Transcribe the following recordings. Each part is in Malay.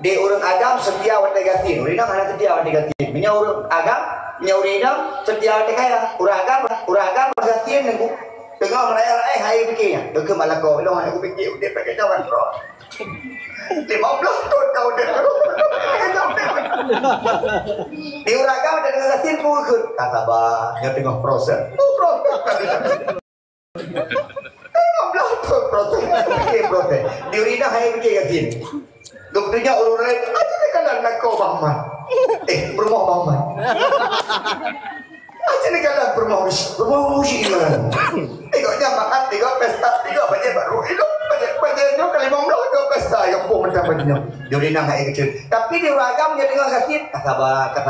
Di orang agam setia wate gatin, urinam hana setia wate gatin. Punya orang agam, punya urinam setia wate kaya. Orang agam gatin nengku. Tengok meraya hai fikirnya. Deke malako, lo hana aku fikir dia pakai jawan bro. 15 tahun kau dah. Di orang agam ada dengan gatin pun ikut. Kata bah, yang tengok proses. Proses. Di urinam hai fikir gatin. Dokternya orang lain, aja ni kalah nak kau Bahman. Rumah Bahman. Aja ni kalah rumah Ushi kan. Tengoknya makan, tengok pesta, tengok banyak baru. Itu banyak kali 15 tengok pesta yang pun macam banyak. Dia nak hai kecil. Tapi di ragam dia tengok sakit. Kata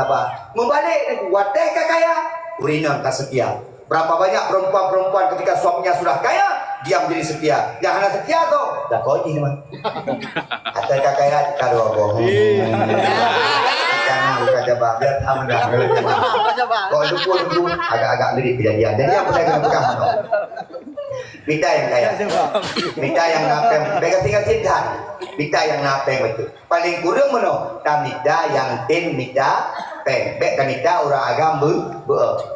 bah. Membalik wateh kaya. Urinam tak setia. Berapa banyak perempuan-perempuan ketika suaminya sudah kaya, dia menjadi setia. Yang hanya setia tu, dah kau ini mah. Atau kakak kado bohong. Jangan buka jabah, biar tahu dah. Kau dukung agak-agak lirik dia. Jadi apa saya kena pegang? Minta yang kaya, minta yang napeng. Mereka tinggal cinta. Minta yang napeng betul. Paling kurang mana? Tak minta yang tin minta peng. Bek kan minta orang agam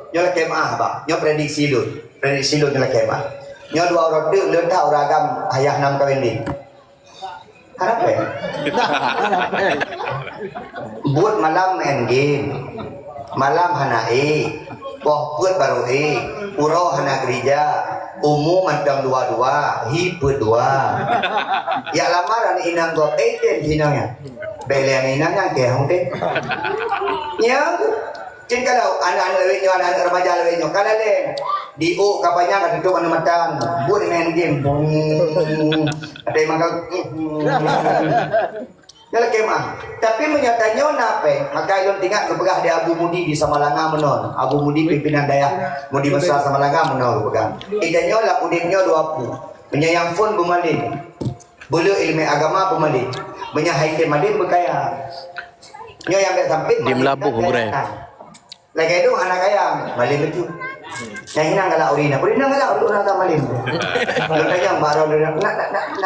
nyola kemah bah, nyola prediksi lu nyola kemah. Nyola dua orang tu letak orang agam ayah nam kawin ni. Harap ya? Buat malam main game, malam hanai, buat baru puro hana gereja, umum macam dua-dua, berdua. Ya lamaran inang go ten hinangnya, belian inangnya kehong ten. Yang Cing kalau anak-anak lewetnya, anak-anak remaja lewetnya, kalau lain diuk kapalnya kan duduk mana matang, buat main game, ada yang makan, jalan kemah. Tapi menyatanya nape? Maka ilmu tinggal kepegah di Abu Mudi di Samalanga menon, Abu Mudi pimpinan daya Mudi besar Samalanga menon kepegang. Idanya lah udipnya 20, menyayang pun bumalin, bulu ilmu agama bumalin, menyahaikan malin berkaya. Nyo yang tak sampai di melabuh umrah. Lagi itu anak ayam malin betul. Yang hinang galak urina galak tak malin. Kalau yang baru nak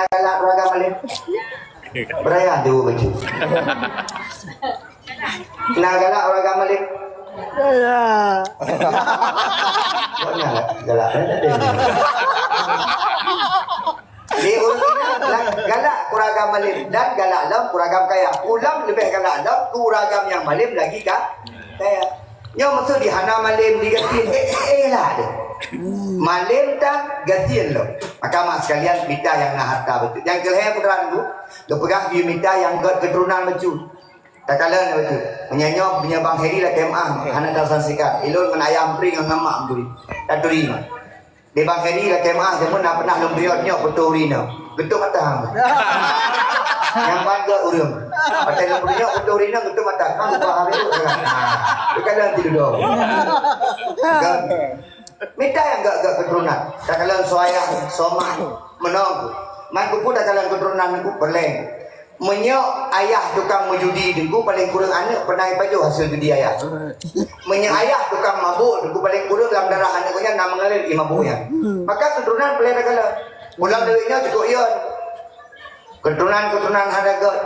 galak raga malin. Beraya tu betul. Nak galak raga malin. Ya. Mana galak Di urina galak kuragam malin dan galak lam kuragam kaya. Ulam lebih galak lam kuragam yang malin lagi kaya. Nyo maksud di hana malim digatiin lah deh. Malim tak gatiin lo. Maka mak sekalian minta yang nak harta betul. Yang kelihatan putra tu, lo pegang dia minta yang keturunan betul. Tak kalah betul. Menyanyi punya bang Heri lah kemah. Hana dah sanksikan. Ilun menayam pring dengan mak betul. Tak terima. Di bang Heri lah kemah. Semua nak pernah lumbriotnya betul urina. Betul mata hang. Yang bangga urang. Pasal lumbrinya betul urina betul mata. Kamu faham itu kan? Bukan nanti dulu. Minta yang gak keturunan. Tak kalah soayang, somah, menong. Man buku tak kalah keturunan aku berleng. Menyok ayah tukang menjudi dengku paling kurang anak pernah baju hasil judi ayah. Menyok ayah tukang mabuk dengku paling kurang dalam darah anaknya nak mengalir mabuknya. Maka keturunan paling tak kalah. Pulang duitnya cukup ion. Keturunan hanagot,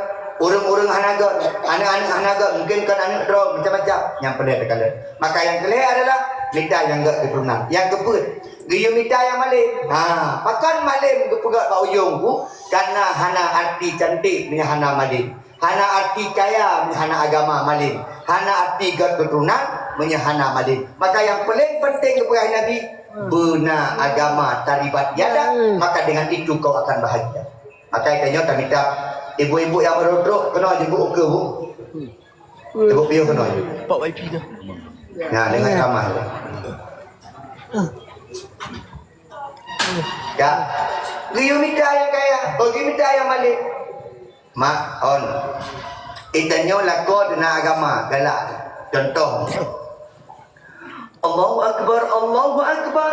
urung-urung hanagot, anak-anak hanagot, mungkin kan anak draw macam-macam yang paling tak kalah. Maka yang kelih adalah minta yang gak keturunan. Yang keput, dia minta yang malim. Pakan malim kepegat pak ujung ku karena hana arti cantik punya hana malim. Hana arti kaya punya hana agama malim. Hana arti gak keturunan punya hana malim. Maka yang paling penting kepegat Nabi, benar agama taribat yada, maka dengan itu kau akan bahagia. Maka itanya tak minta ibu-ibu yang merodok kena jemput ke bu. Ibu piu kena. Pak YP tu. Nah, dengan ramah. Ya. Dia minta yang kaya, bagi minta yang malik. Mak on. Itanya lakon dengan agama galak. Contoh. Allahu Akbar, Allahu Akbar.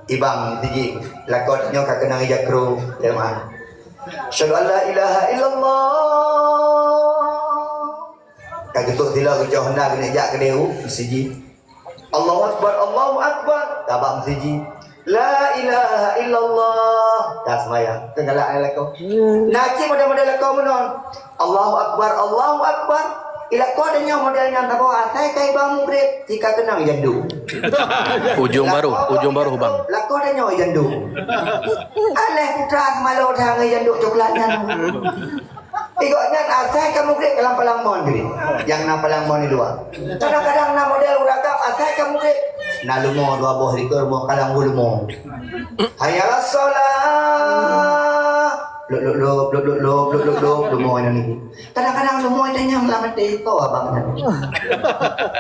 Ibang tinggi lakonnya kak kenang jakru jemaah. Syahadu an la ilaha illallah. Kak getuk tila jauh hendak kena jak ke dehu siji. Allahu Akbar, Allahu Akbar. Tabak siji. La ilaha illallah. Das sembahyang. Kegalak lako. Naci model-model lako menon. Allahu Akbar, Allahu Akbar. Ila kau adanya modelnya tak bawa atai kai bang mukrit jika kenang jandu. Ujung baru bang. Lako adanya jandu. Aleh putra malu dah jandu coklatnya. Igoknya atai kamu mukrit kelam palang mon gini. Yang na palang mon ni dua. Kadang-kadang na model uragam atai kamu mukrit. Na lumo dua boh likur mo kalang lumo. Hayalah solat. Lumo ini. Kadang-kadang lumo itu yang lama itu abang.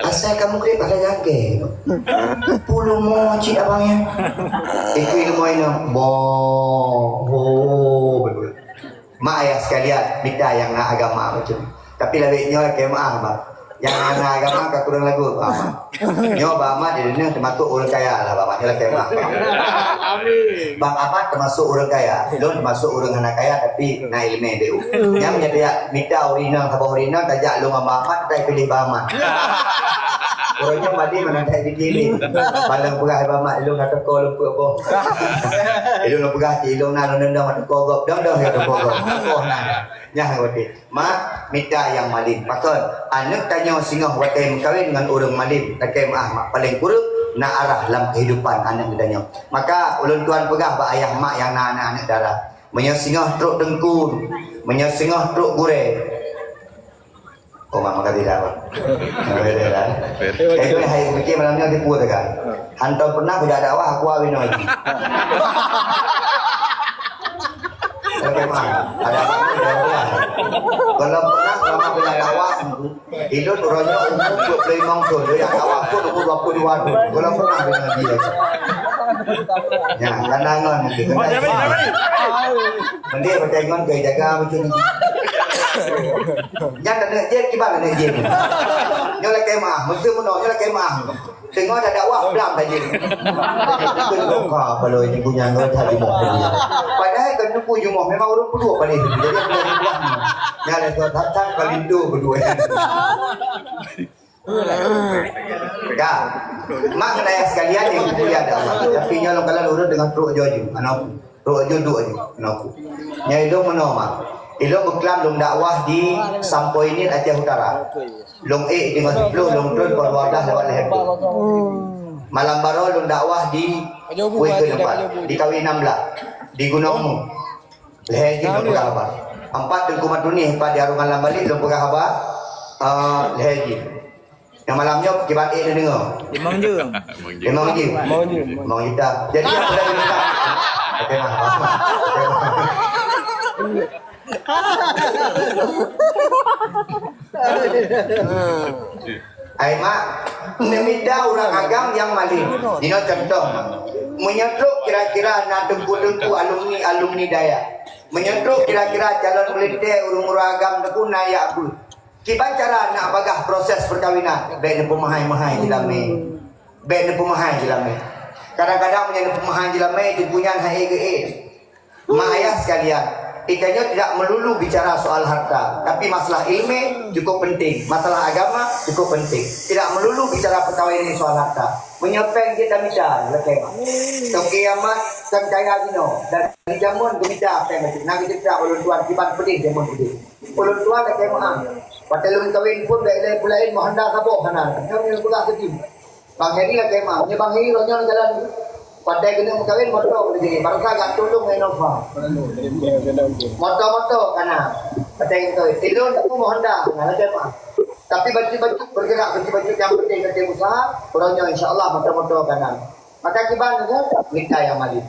Asal kamu kira pada jake. Puluh mo cik abangnya. Ikut lumo ini. Betul. Mak ayah sekalian, minta yang nak agama macam. Tapi lebihnya lah kemah bang. Yang nak agama kau kurang lagu bang. Nyo bang di dunia termasuk orang kaya lah bang. Ini lah kemah. Bang Ahmad termasuk orang kaya, Lon termasuk orang anak kaya tapi nak ilmu dia. Yang menyediak minta urinang, sabah urinang, tajak Lon Bang Ahmad, tak pilih Bang Ahmad. Orangnya mandi mana tak dikini. Balang pegah Bang Ahmad, Lon nak teko lupa apa. Lon nak pegah, Lon nak nendang nak teko gop, dong ya teko gop. Oh nak. Nyah wati. Mak minta yang malim. Pasal anak tanya singah wati kawin dengan orang malim, tak mak paling kurang nak arah dalam kehidupan anak mudanya. Maka ulun tuan pegah ba ayah mak yang nak anak darah. Menyesingah truk dengkun, menyesingah truk gure. Oh mak maka tidak apa. Itu hai fikir malamnya di puas kan. Hantar pernah tidak dakwah aku awin lagi. Oke mak, ada apa? Kalau pernah lama bila dakwah itu turunnya umur 25 tahun dia dakwah pun umur 22 tahun. Kalau pernah bila dia. Ya, kanangan mungkin. Nanti bertenggon ke jaga macam ni. Jangan nak je kibar nak je. Nyolah kemah, mesti menolak nyolah kemah. Tengok ada dakwah belam saja. Itu kalau ini punya orang tadi mau. Padahal kan nuku jumoh memang orang berdua paling. Jadi boleh dibuat ni. Nyala tu datang kalindo berdua. Ya, mak kena sekalian yang kuliah ada. Tapi nyolong kalau urut dengan truk jojo, anak truk jojo aja, anak. Nyai dong menoma. Ilong berkelam long dakwah di Sampoinin Aceh Utara. Long dengan 10 long turun berwadah lewat leher. Malam baru long dakwah di Wei ke tempat di Kawi 16 di Gunung Mu. Leher di long pegang apa? 4 Tengku Matuni empat di Arungan Lambalik long pegang apa? Leher di. Yang malamnya kibat dia dengar. Memang je. Mau kita. Jadi apa dah kita? Okey mah. Ai mak, meminta orang agam yang maling. Dino contoh, menyetruk kira-kira nak dengku-dengku alumni daya. Menyetruk kira-kira calon melite urung-urung agam deku nayak aku. Kiban cara nak bagah proses perkahwinan, baik ne pemahai-mahai jelame. Baik ne pemahai jelame. Kadang-kadang punya pemahai jelame dipunyan hae-ge. Mak ayah sekalian, Ikanya tidak melulu bicara soal harta, tapi masalah ilmu cukup penting, masalah agama cukup penting. Tidak melulu bicara perkahwinan soal harta. Menyepeng kita minta, lekai. Kiamat kan kaya gino, dan di jamun kita apa yang nanti kita ulun tuan kiban pedih jamun pedih. Ulun tuan lekai maam. Patalun kawin pun dah pulain mohanda kaboh kanan. Kami pula sedih. Bang Heri lekai maam. Ni Bang Heri ronya jalan. Padai kena kawin motor begini, barangkali agak tolong Innova. Motor kana. Padai itu. Tidur aku Honda, nak apa? Tapi baju bergerak, baju yang penting kerja usaha, orangnya insya-Allah motor kanan. Maka kiban tu minta yang maling.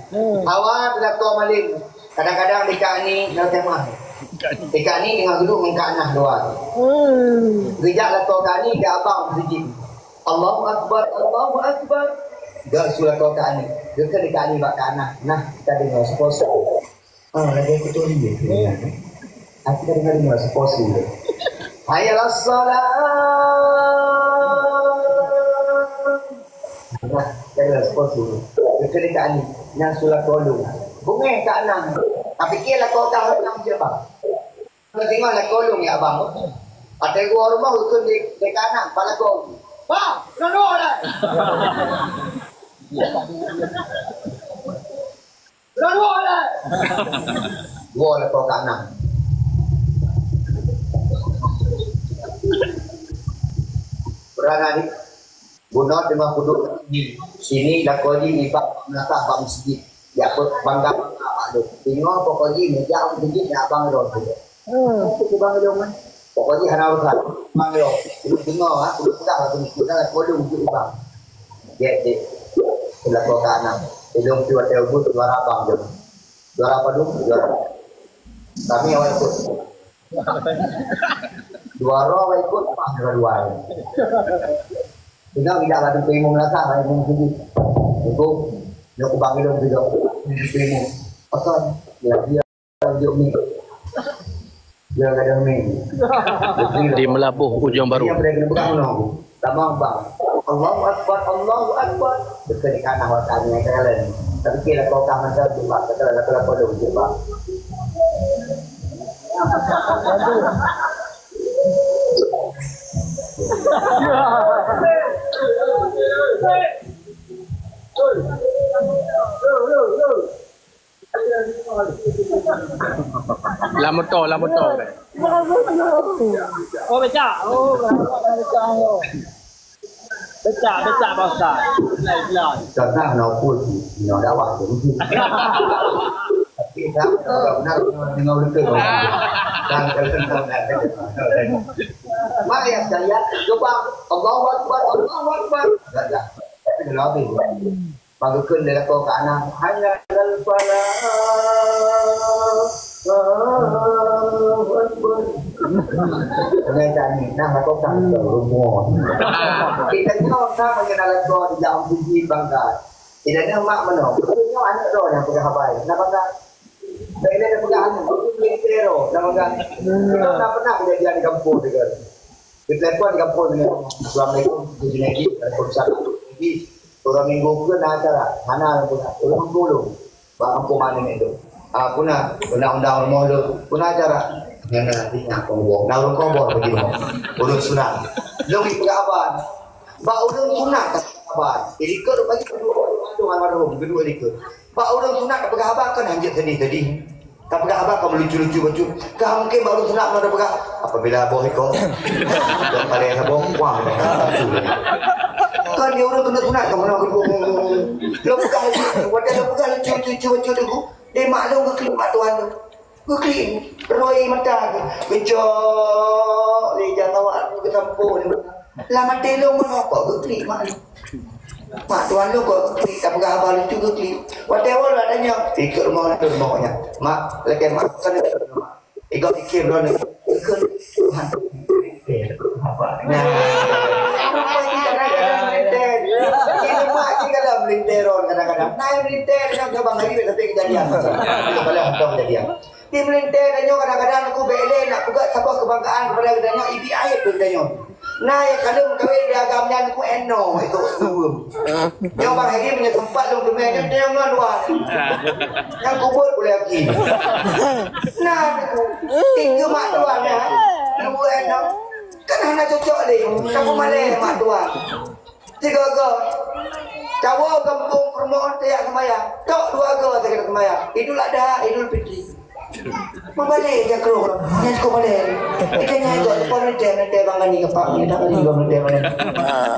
Awak tidak tahu maling. Kadang-kadang dekat ni nak temah. Dekat ni dengan duduk mengkat nah luar. Rijak lah tahu kat ni ke abang masjid. Allahu Akbar, Allahu Akbar. Gak surat kau kat ni. Dekat dekat ni bak anak. Nah, kita dengar sponsor. Lagi aku tu ni. Aku dengar sponsor. Hayalah salat. Nah, dengar sponsor. Dekat dekat ni. Yang surat kau lu. Bungai kat anak. Tapi kira kau tahu nak je bang. Kau tengoklah kau lu ni abang. Ada gua rumah ukun dekat anak. Pala kau. Bang, kenapa dah? Dua lah kau kanan. Berana ni. Bunot dengan kuduk di sini dah kau di lipat menata bang masjid. Ya apa bangga apa tu. Tengok pokok di meja masjid nak bang ron tu. Itu bang ron kan. Pokok di hana besar. Bang ron. Tengok ah kuduk dah tu kita kau dulu bang. Ya dek. Sebelah kau kanan. Hidung tu ada ubud suara abang je. Suara apa dulu? Suara. Kami awal ikut. Suara awal ikut apa? Dua. Tinggal tidak ada pemung rasa, pemung sini. Itu nak ubah hidung juga. Pemung. Pasal dia dia ni. Dia ada ni. Di Melabuh Ujung Baru. Dia berada di belakang aku. Tamam bang. Allahu Akbar, Allahu Akbar. Dekat di kanan waktunya kalian. Tapi kira kau kaman saya jumpa. Kata kau dulu jumpa. Lamoto. Oh becak. Becak bangsa. Lain. Contoh nak pun, nak dakwah tu. Tapi tak benar dengan betul. Dan kalau mari ya sekalian, coba Allahu Akbar, Allahu Akbar. Dah. Tapi lebih. Baguskan dia kau kanan hanya dalam pala. Allahu Akbar. Dengan tadi, nak kau tak rumah. Kita tahu sama dengan kau di dalam puji bangga. Tidak ada mak mana. Punya anak doh yang pegang habai. Nak bangga. Saya ada pegang anak. Puji tero. Nak bangga. Kita tak pernah kejadian di kampung juga. Di telepon di kampung dengan Assalamualaikum. Puji lagi. Waalaikumsalam. Jadi orang minggu pun nak acara. Mana pun. Orang dulu. Bangku mana ni tu. Puna undang-undang rumah tu. Puna acara. Yang nantinya kongbong. Nah orang kongbong begini. Urut sunat. Lagi pegang abang. Pak urut sunat tak abang. Ikut bagi kedua almarhum kedua ikut. Pak urut sunat tak pegang abang kan anjir tadi. Tak pegang abang kamu lucu-lucu baju. Kau mungkin baru sunat mana pegang. Apabila boh ikut. Dan paling sabong wah. Kan dia orang kena sunat kamu nak kedua. Lo pegang lagi. Wadah lo pegang lucu-lucu baju tu. Dia maklum ke kelima tuan tu. Kukli, roi mata ke, becok, dia jangan awak ke campur ni. Lama telong mana kok kukli mak lu. Mak tuan lu kok kukli, tak pegang abang lucu kukli. Whatever lah tanya, ikut rumahnya. Mak, lagi mak kan ikut rumah. Ikut fikir dulu ni. Ikut Tuhan. Apa? Nah, apa kita kadang-kadang melintir. Kita mak kita kalau melintiron kadang-kadang. Nah, melintir, dia bang hari tapi kejadian. Itu kalau hantar kejadian. Dia melintir danyo kadang-kadang aku bele nak pegat sebuah kebanggaan kepada danyo ibi air tu danyo. Nah ya kalau kawin dia agam dan aku eno itu dua. Yang bang hari punya tempat dong tu dia jangan luar. Yang kubur boleh lagi. Nah aku tiga mak tuan ya. Dua eno. Kan hanya cocok ni. Kamu malai mak tuan. Tiga go. Cawa kampung permohon tiap sembahyang. Tok dua go tiap sembahyang. Idul Adha, Idul Fitri. Membalik dia keluar. Yang kau balik. Kita nyanyi tu. Depan nanti bangga ni kepak ni. Tak boleh bangga ni.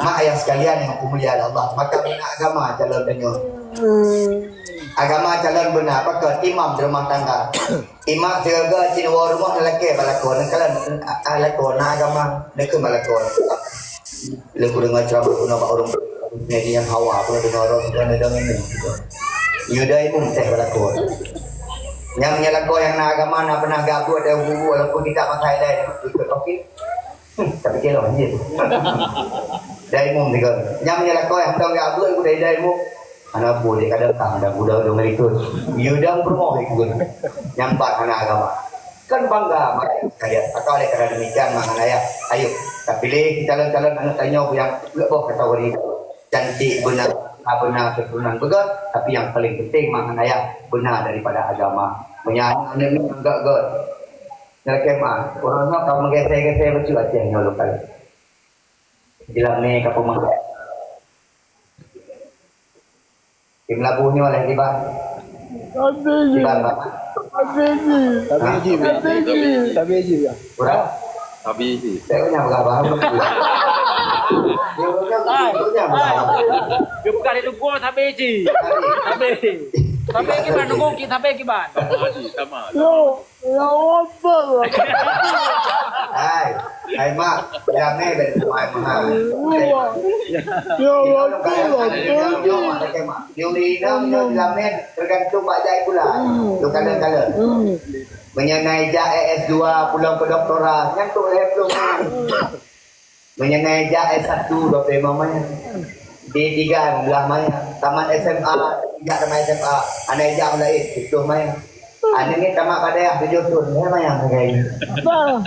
Mak ayah sekalian yang mulia Allah. Maka bina agama calon denyo. Agama calon benar. Apakah imam di rumah tangga. Imam jaga cina rumah lelaki balakon. Kalau balakon agama mereka balakon. Lalu dengar ceramah pun nampak orang ni yang hawa pun dengar orang dengar ni. Yudai pun teh balakon. Yang menyalahkan yang nak agama nak pernah gabu ada bubu walaupun kita pakai lain ikut okey. Tapi kira je. Daimu juga. Yang menyalahkan yang tahu gabu aku dari daimu. Anak boleh kadang tak ada budak dong ikut. Yudang promo ikut. Yang empat anak agama. Kan bangga kaya atau oleh kerana demikian mak ayah. Ayo kita pilih calon-calon anak tanya yang lebih kategori cantik benar benar keturunan begat, tapi yang paling penting maknanya benar daripada agama. Punya anak ni enggak god. Nak mah orang nak kau menggesek-gesek betul aja yang lokal. Dalam ni kapung mah. Tim labuhnya oleh tiba. Kibar apa? Tabeji ya. Kurang? Habis. Saya punya berapa? Dia berapa? Dia bukan itu gua tabeji. Tabe kiban nunggu kita tabe kiban. Sama. Hai mak, rame ben mai mahal. Teori ramen tergantung Pak Jai pula. Tu kala-kala. Mengenai JS2 pulang ke doktoral, yang tu belum. Mengenai JS1 dope mamanya. D3 belah maya. Tamat SMA, tidak tamat SMA, anak jam lain itu maya. Ada ni tamat pada tujuh tahun, maya kayak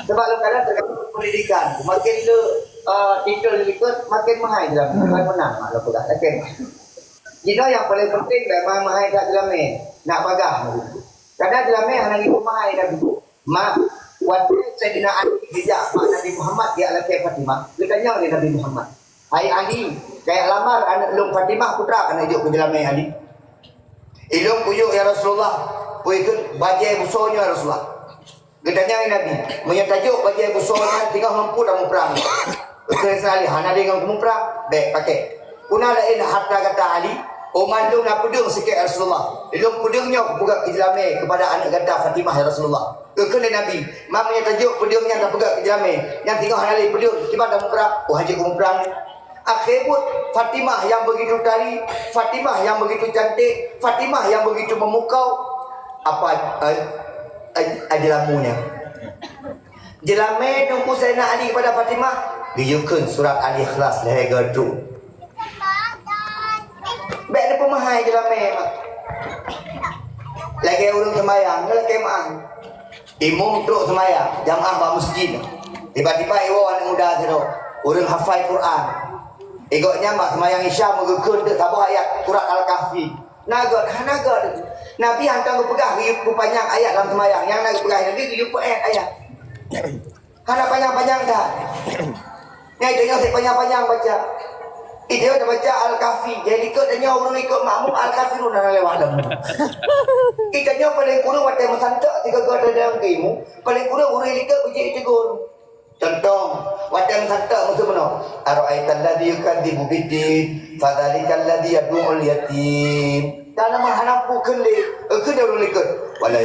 sebab lu kadang tergantung pendidikan. Makin lu titel ikut, makin mahal dalam bukan menang lu pula. Okey. Jadi yang paling penting memang mahal kat dalam ni, nak bagah. Kadang dalam ni hanya itu mahal dah. Mak waktu Sayyidina Ali dijak mak Nabi Muhammad dia alaihi Fatimah, dia tanya oleh Nabi Muhammad, "Hai Ali, kayak lamar anak lung Fatimah putra kan hidup ke dalam ni Ali?" "Ilung kuyuk ya Rasulullah." Ikut bajai busanya Rasulullah. Gedanya Nabi, menyatajuk bajai busanya tinggal mampu dah perang. Sekali hana dengan perang, baik pakai. Kuna lain harta kata Ali, Oman tu nak pedung sikit Rasulullah. Ilung pedungnya buka kejlame kepada anak ganda Fatimah ya Rasulullah. Kekene Nabi, mak menyatajuk pedungnya nak pegang kejlame, yang tinggal hana lain pedung, tiba dah perang, hajat perang. Akhir pun Fatimah yang begitu tari, Fatimah yang begitu cantik, Fatimah yang begitu memukau. Apa jelamunya? Jelame nunggu Sayyidina Ali kepada Fatimah, diyukun surat Al-Ikhlas lega tu. Baik ada pemahai jelame mak. Lagi urung sembahyang, lagi mak. Imam teruk sembahyang, jamaah ba masjid. Tiba-tiba iwo anak muda tu, urung hafal Quran. Ikutnya mak sembahyang Isya mengukun tu tabah ayat surat Al-Kahfi. Naga. Nabi hantar aku pegang ribu panjang ayat dalam sembahyang. Yang nak pegang Nabi ribu ayat. Hana panjang-panjang dah. Yang tengok saya panjang-panjang baca. Dia dah baca Al-Kahfi. Jadi ikut tanya orang ikut makmum Al-Kahfi dah lewat dah. Kita tanya paling kurang waktu mesantak 3 gada dalam keimu. Paling kurang orang ikut biji tegur. Contoh, waktu mesantak mesti benar. Ara'aital ladzi yukadzibu bid-din, fadzalikal ladzi yad'ul yatim. Dalam hanampu kele, kena orang ikut. Wala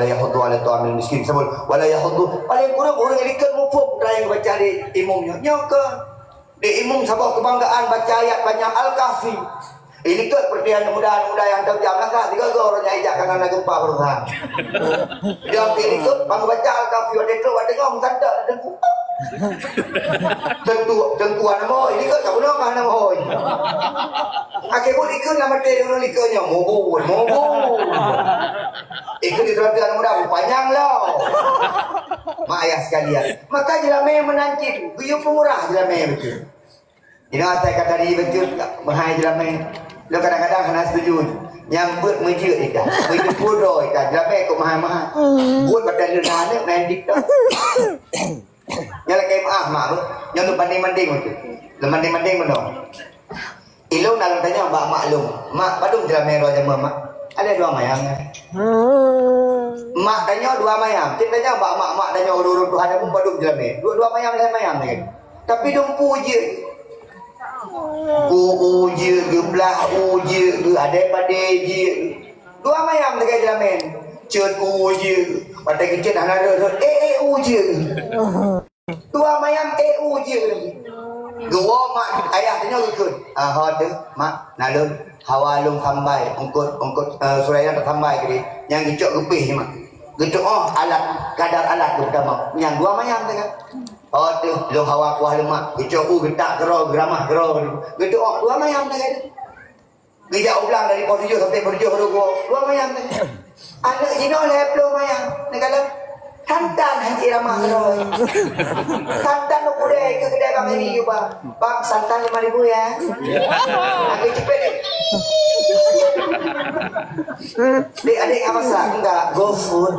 yahuddu ala ta'amil miskin. Sebut wala yahuddu. Paling kurang orang ikut mufuk dah yang baca di imamnya. Nyoka. Di imam sabah kebanggaan baca ayat banyak Al-Kahfi. Ini ikut seperti anak muda yang tahu jam langkah 3 orang yang ajak karena nak gempa berusaha. Dia ikut bang baca Al-Kahfi ada tu ada ngom sandak ada tentu nama ini kan tak benar kan nama hoi. Akhir pun ikut nama dia orang ikutnya mobo. Ikut di dalam anak muda panjang lah. Mak ayah sekalian. Maka jelame menanti tu, biu pemurah jelame betul. Ini saya kata tadi betul bahaya jelame. Lo kadang-kadang kena setuju. Yang buat mejut ika, mejut bodoh ika, jelame kok mahal-mahal. Buat badan lena ni mendik dah. Yang lagi mak tu, yang tu banding-banding tu. Banding-banding benar. Ilung nak tanya mak maklum. Mak padung jelame roh jama mak. Ada 2 mayang. Mak tanya 2 mayang. Kita tanya mak tanya urut-urut Tuhan pun padung jelame. 2 mayang lain mayang lagi. Tapi dong puji. Je geblah je ada pada je 2 mayam dekat jelamen cut je pada kecil anak ada je 2 mayam je gua mak ayah tanya ikut hot mak nalun hawalum sambai ongkot suraya tersambai ke yang gicok gepih mak gicok alat kadar alat pertama yang 2 mayam dekat tu lo hawa kuah lemak gicok getak kero geramah kero gitu 2 mayam dah kan gejak ulang dari pos 7 sampai pos 7 2 mayam dah anak jino le 10 mayam negala santan haji ramah kero santan lo kude ke kedai bang ini juga bang santan 5.000 ya aku cepet adik apa sah enggak go food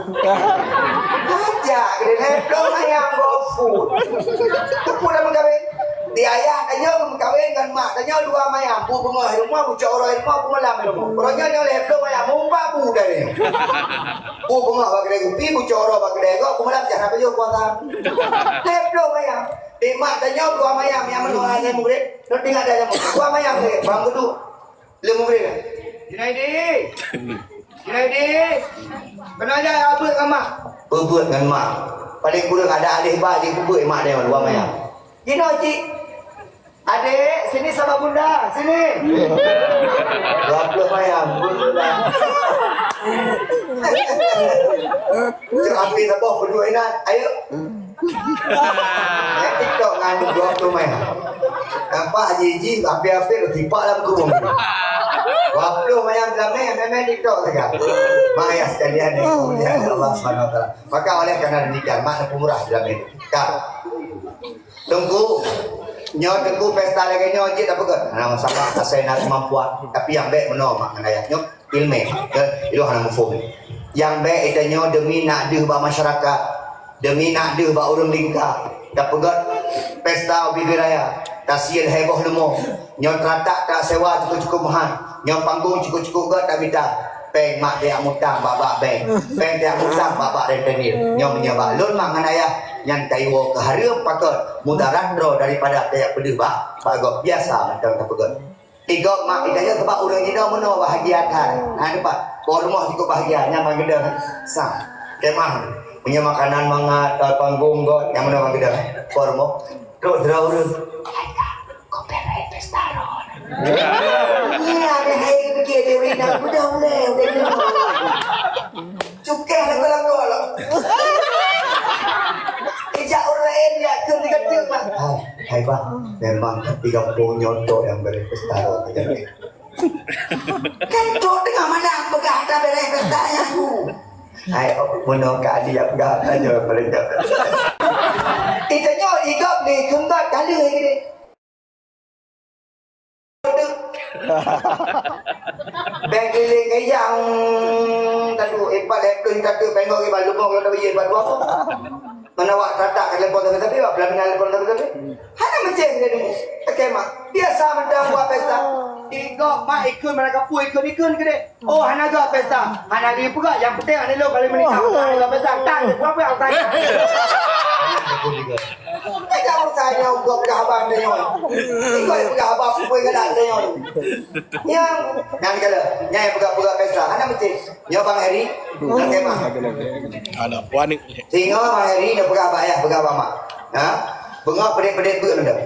aja kedai le 10 mayam go food tu pula menggawe Di ayah tanya kawin kan mak tanya dua mayam bu bunga rumah bu coro rumah bu malam rumah. Pokoknya dia oleh dua mayam mumpa bu dari. Bu bunga bagi dia gupi bu coro bagi dia bu malam jangan apa juga kuasa. Leh dua mayam. Di mak tanya dua mayam yang menolak saya murid. Nanti nggak ada yang dua mayam deh. Bang kudu le murid. Jadi, kenapa abut dengan mak? Berbuat dengan mak. Paling kurang ada alih bagi kubur mak dia dua mayam. Gino cik. Adik, sini sama bunda, sini. 20 mayam, bunda. Cik ambil sabah berdua ini, ayo. TikTok nganu 20 mayam. Nampak Haji hampir-hampir tipak dalam kurung. 20 mayam dalam ni, memang TikTok saja. Maya sekalian ni, kemuliaan Allah SWT. Maka oleh kerana demikian, makna pemurah dalam ini. Tunggu. Nyo tunggu pesta lagi nyo je tak pegat. Nama sama saya nak kemampuan. Tapi yang baik menol mak kena nyo ilmu. Itu hana mufum. Yang baik itu nyo demi nak deh ba masyarakat, demi nak deh ba urang lingkar. Tak pegat pesta ubi raya. Kasihan heboh lemo. Nyo teratak tak sewa cukup-cukup mahal. Nyo panggung cukup-cukup gat tak bidang. Peng mak dia mutang babak peng. Peng dia mutang babak rentenir. Nyo menyebab lun mak nganaya yang kaiwo ke harum pakot mudarandro daripada daya pedih ba bagok biasa macam tak pegot. Tiga mak idanya sebab urang ni dah meno bahagia kan. Ha depan. Por rumah cukup bahagia nyaman gede. Sah. Kemah punya makanan mangat panggung got yang meno gede. Por rumah. Terus draurun. Kopi pesta ron. Iya, ada hai begitu dewi nak udah. Cukai lagu-lagu. Ijak orang lain ya kena pak. Hai pak, memang 30 nyoto yang berpesta aja nih. Kan tu tengah mana pegang tak beres pestanya aku. Hai, menok dia pegang aja mereka. Itu nyo igap ni kembat kali gini. Bengkeling yang tadu epat lekun kata bengok ke balu mau kalau ye batu apa? Menawak tatak ke telepon tapi apa pelan telepon tapi. Hana macam ni. Okey mak. Biasa macam buat pesta. Igok mak ikut mereka pu ikut ke deh. Oh hana buat pesta. Hana dia pula yang penting ada lo kali menikah. Buat pesta tak apa apa tanya. Kita orang saya untuk berhabang dengan. Ikut berhabang pun ke dak dengan. Yang kalau nyai buka pesta hana mesti. Nyo Bang Heri. Okey mak. Ada panik. Singo Bang Heri dia buka abah ya, buka abah mak. Ha? Bengok pedek-pedek tu ndak.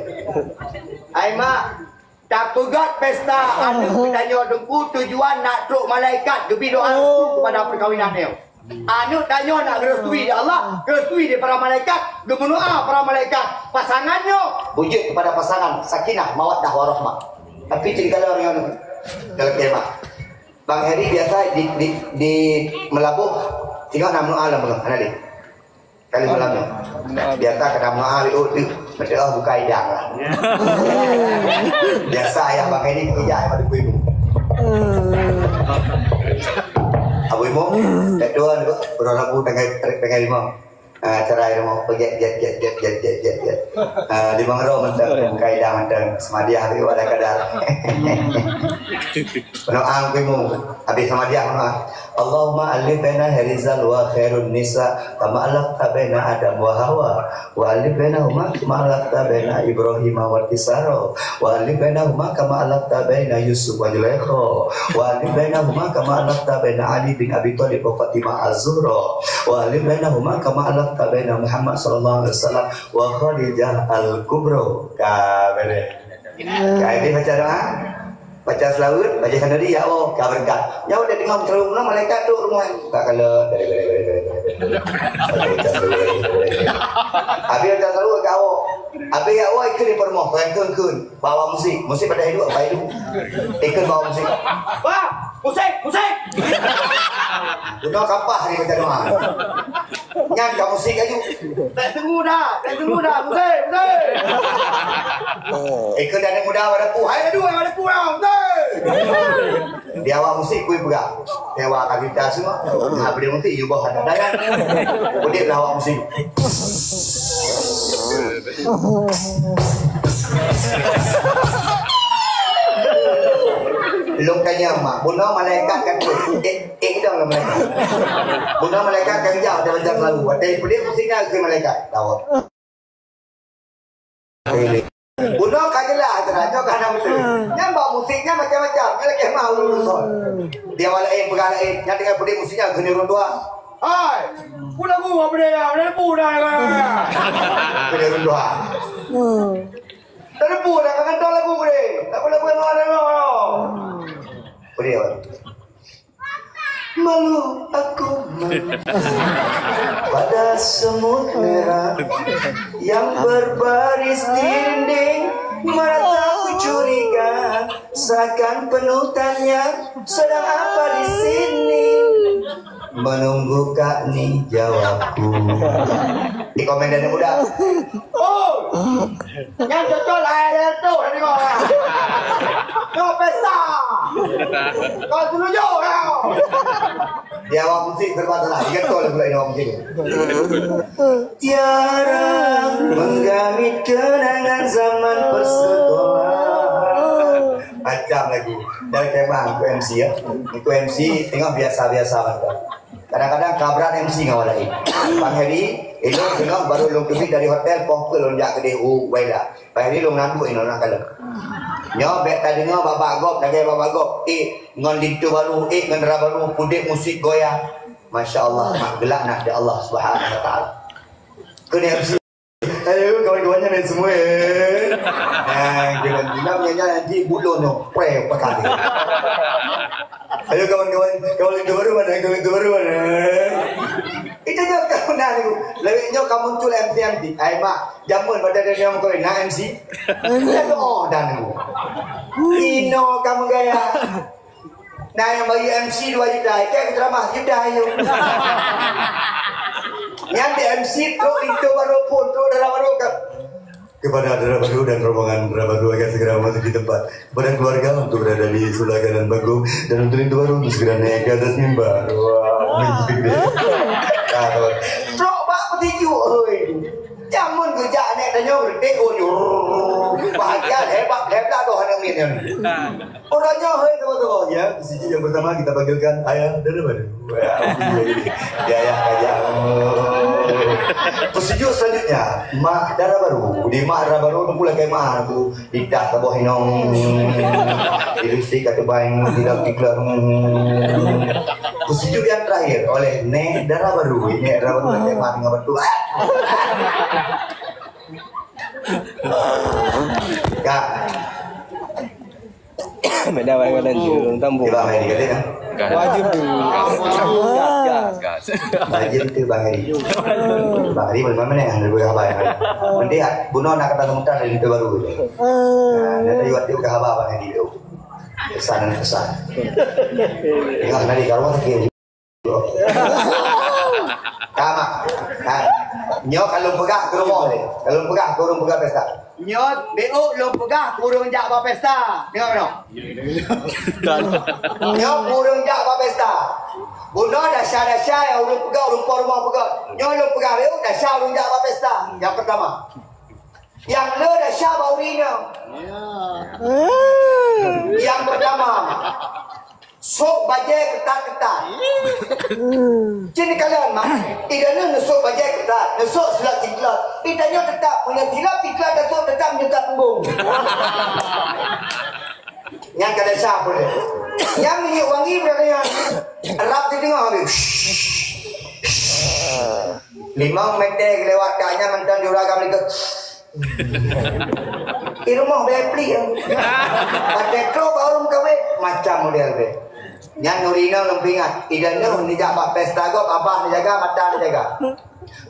Ai mak tak pegat pesta anu tanya dengku tujuan nak truk malaikat gebi doa kepada perkahwinan dia. Anu tanya nak gerestui dia Allah, gerestui dia para malaikat, gemendoa para malaikat pasangannya wujud kepada pasangan sakinah mawaddah warahmah. Tapi cerita orang yang dalam kemah. Bang Heri biasa di Melabuh tinggal 6 alam bang Hanali. Kali malamnya. Biasa kena maaf betul buka idang lah. Biasa ayah Bang Heri kerja pada ibu. Abu ibu, kedua ni berlaku dengan lima. Cerai rumah pergi jet. 5 ro mentang kaidah mentang semadiah tu ada kadar. Doa kuimu habis semadiah doa. Allahumma alif baina Harizal wa khairun nisa kama alafta baina Adam wa Hawa wa alif bainahuma kama alafta baina Ibrahim wa Tisaro wa alif bainahuma kama alafta baina Yusuf wa Zulaikha wa alif bainahuma kama alafta baina Ali bin Abi Thalib wa Fatimah az-Zuhra wa alif bainahuma kama alafta baina Muhammad sallallahu alaihi wasallam wa Khadijah al-Kubra. Kabeh. Kayak baca doa. Baca selawat, baca kanari ya Allah, ka berkat. Ya udah dengar cerita malaikat tu rumah. Tak kala dari. Abi baca selawat ka Allah. Abi ya Allah ikut di permoh, kun. Bawa musik pada hidup apa hidup. Ikut bawa musik. Wah, musik. Udah kapah ni baca doa. Nyan ka musik aju. Tak tunggu dah, musik. Ikut ada muda ada pu. Hai ada dua ada pu dah. Dia awak musik kui pegang. Dewa kita semua. Nah, beli musik you bawa dadan. Kemudian awak musik. Belum tanya mak, bunuh malaikat kan dong lah malaikat. Bunuh malaikat kan jauh dalam jalan lalu. Dari dia musiknya ke malaikat. Tahu. Bunuh kajelah ternyata karena musik. Nyambak musiknya macam-macam. Dia lagi mau lulus. Dia walain pegang lain. Yang dengan dia musiknya ke nirun dua. Hai, pulang gua berdaya, udah pulang lah. Ke nirun dua. Tadi pun dah kantor lagu boleh. Tak boleh buat mana boleh. Malu aku pada semut merah yang berbaris di dinding. Merasa aku curiga, seakan penutannya sedang apa di sini. Menunggu Kak Ni jawabku. Di komen dan muda. Oh, yang cocok lah tu tadi kau. Kau pesta. Kau setuju kau. Dia awak musik berbatal. Ingat kau lagu lain awak musik. Tiara menggamit kenangan zaman persekolahan. Macam lagu. Dari kemah aku MC ya. Aku MC tengok biasa-biasa banget. Kadang-kadang kabran MC ngawalai. Bang Heri, elok tengok baru long tubik dari hotel pokok lonjak ke DU baiklah. Bang Heri long nandu ini orang kalau. Nyo bet tadi ngau babak gop, lagi babak gop. Ngon lintu baru, ngendera baru, pudik musik goyang. Masya Allah, mak gelak nak dia Allah Subhanahu Wa Taala. Kena MC. Ayo kawan-kawannya ni semua. Jangan bilang nyanyi nanti bulun tu, pre pakai. Ayo kawan-kawan itu baru mana? Kawan itu baru mana? Itu je kawan nak tu. Lebihnya kamu muncul MC nanti. Ay mak, jamun pada dia yang kau nak MC. Itu oh dan tu. Ino kamu gaya. Nah yang bagi MC 2 juta, kayak drama juta ayo. Yang di MC tu itu baru pun tu dalam baru kepada Dara Baru dan rombongan Dara Baru agar segera memasuki tempat pada keluarga untuk berada di sebelah kanan panggung dan untuk itu baru untuk segera naik ke atas mimbar. Wah, mimpi gede. Bro, bak petiju, oi. Jamun kerja naik tanya gede, oh bahagia hebat tu hendak minum. Orangnya hei teman-teman ya. Siji yang pertama kita panggilkan ayah Dara Baru. Ya ya aja. Pesuju selanjutnya mak Dara Baru. Di mak Dara Baru tu pula kayak mak tu tidak tabuh hinong. Ilusi kata baing tidak iklan. Pesuju yang terakhir oleh Nek Dara Baru. Nek Dara Baru kayak mak dengan betul. Kak. Beda baik dan jurung tambung. Bang Heri kata kan? Wajib tu. Gas. Wajib tu Bang Heri. Bang Heri mana yang ada buat apa yang ada? Mending bunuh nak kata semutan dari itu baru. Nah, nanti waktu itu apa Bang Heri tu? Kesan dan kesan. Tengok nanti kalau mana kiri. Kama, nyok kalau pegah ke rumah ni, kalau pegah ke rumah pegah pesta. Nyok, BO lo pegah kurung jak apa pesta. Tengok mana? Nyok kurung jak apa pesta. Bunuh dasar yang urung pegah, urung rumah pegah. Nyok lo pegah BO dasar urung jak apa pesta. Yang pertama. Yang lo dasar baurinya. Yang pertama. Sok bajai ketat-ketat. Jadi kalian mak, idana nesok bajai ketat, nesok silat tiklat. Idanya tetap punya silat tiklat nesok tetap menyekat punggung. Yang kada sah boleh. Yang minyak wangi berapa yang rap di tengah habis. 5 meter lewat kanya mantan juragan dekat. Di rumah bepli yang. Pada kau baru kawin macam model be. Yang nurina lempingat, idanya ni jaga pesta gop abah ni jaga mata ni jaga.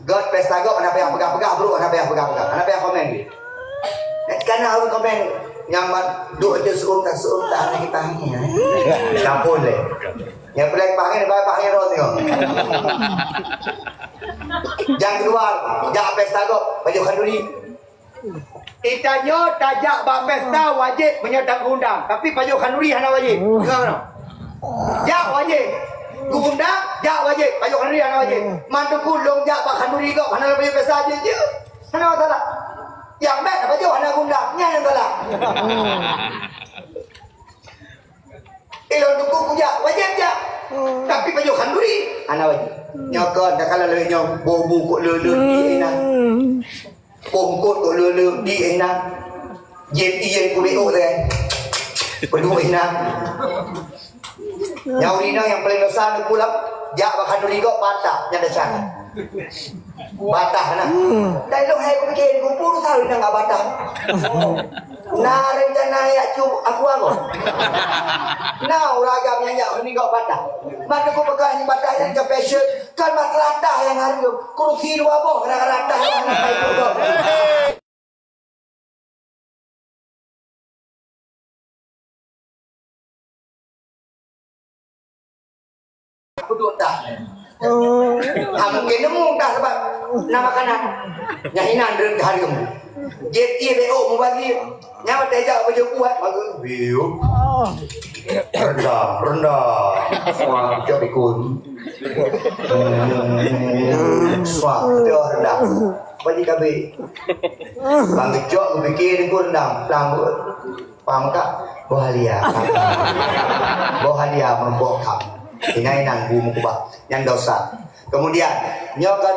God pesta gop apa yang pegang-pegang bro, apa yang pegang-pegang, apa yang komen ni. Karena harus komen nyaman duk je seorang tak kita ni. Campur le. Yang paling pakai roh tengok. Yang kedua, jaga pesta gop baju kanduri. Itanya tajak bapesta wajib menyertai undang. Tapi Pajuk Khanuri hana wajib. Dengar mana? Jak wajib. Undang, jak wajib. Pajuk Khanuri hana wajib. Mantu kulung jak Pak Khanuri kok hana lebih pesta aja je. Hana masalah. Yang baik Pajuk hana undang. Nya yang salah. Ilon duku jak wajib jak. Tapi Pajuk Khanuri hana wajib. Nyokon tak kala le nyok bobu kok lele di enak. Pongkot kok lele di enak. Yen iyen kuleo deh. Penuh enak. Yang ini yang paling besar ni pula jak Pak Khanuri kok patah yang dah sana. Patah nah. Dan lu hai ko bikin kumpul tahu nang patah. Nah rencana ya cu aku. Nah ragam yang ya ni kok patah. Maka ko pegang ni patah yang ke passion kan masalah dah yang hari tu. Kursi dua boh kadang-kadang dah yang nak baik tu. Duduk dah. Mungkin nemu dah sebab nama kanan. Yang hinan dengan hari kamu. JTBO mau bagi. Yang bertejak baju kuat. Maka view. Rendah. Wah, jauh ikut. Wah, jauh rendah. Bagi kabe. Bagi jauh bikin ikut rendah. Paham tak? Bohalia. Bohalia membokap. Inai nang bumi kubah yang dosa. Kemudian nyokan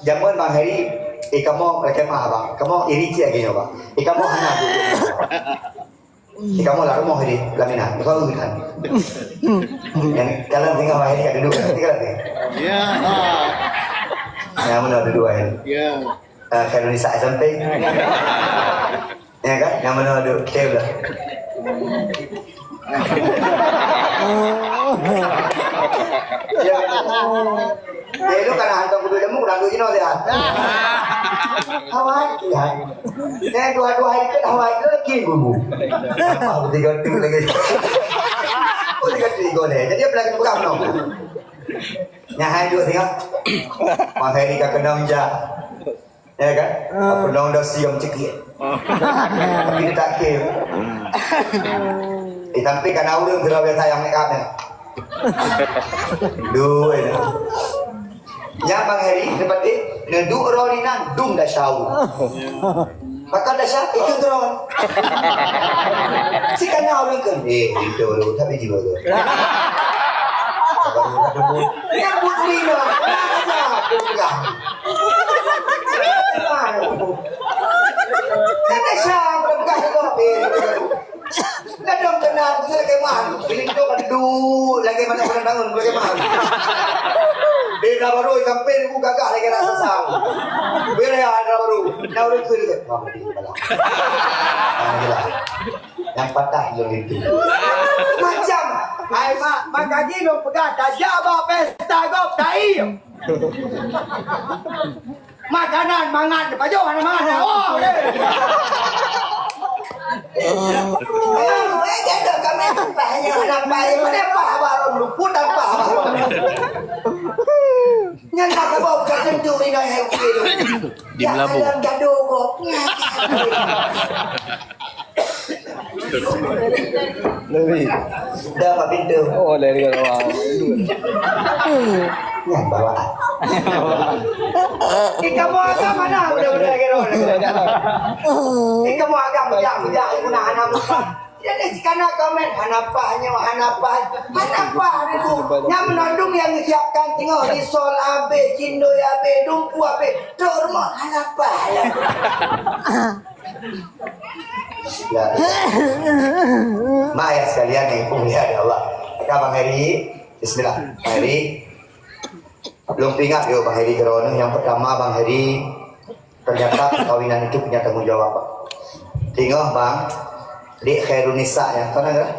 zaman Bang Heri, kamu mereka mah bang, kamu iri cia gini bang, kamu hana dulu, kamu lalu mau Heri laminan, kau kan? Yang kalian tinggal Bang Heri ada dua, tinggal tinggal. Ya. Yang mana ada dua Heri? Ya. Kalau ni saya sampai, ya kan? Yang mana ada table. Ya itu karena hantar kudu jamu kurang duit no dia. Hawaii ya. Saya dua hari ke Hawaii lagi gugu. Apa tiga lagi. Tiga deh. Jadi dia pelagi kurang no. Nyahai dua tengok. Mahai ni kena menja. Ya kan? Apa dong dah siam cekik. Tapi dia tak kira. Tapi kan orang gerak sayang make up ni. Dua ni. Yang Bang Heri dapat neduk rolinan dum dah syau. Maka dah syau itu drone. Si kan orang kan itu tapi jiwa tu. Yang buat lina. Kan syau berkah kopi. Kadang kenal kita lagi mahal. Bilik tu kan duduk lagi mana orang bangun lagi mahal. Beda baru sampai ibu gagah lagi rasa sang. Beda ya ada baru. Nah orang tu dia. Yang patah yang itu. Macam, ai mak gaji lo pegang tajak bawa pesta kau tai. Makanan mangan baju mana-mana. Oh. Jadi kami banyak anak baik, kenapa baru luput apa? Yang nak bawa kerja tu ini yang kiri. Di Melabu. Yang gaduh kok. Lebih. Dah apa pintu? Oh, dari bawah. Yang bawa. Kamu agak mana? Udah kira. Kamu agak bejak ibu nak anak muka. Jadi karena komen hanapahnya hanapah itu. Yang menandung yang disiapkan tinggal di sol abe, cindo abe, dumpu abe, dormo hanapah. Ya. Maya sekalian yang punya Allah. Bang Heri, bismillah. Bang Heri. Belum ingat yo Bang Heri Gerono. Yang pertama Bang Heri, ternyata perkawinan itu punya tanggung jawab Pak. Tinggal Bang, di Khairun Nisa ya, tahu nggak?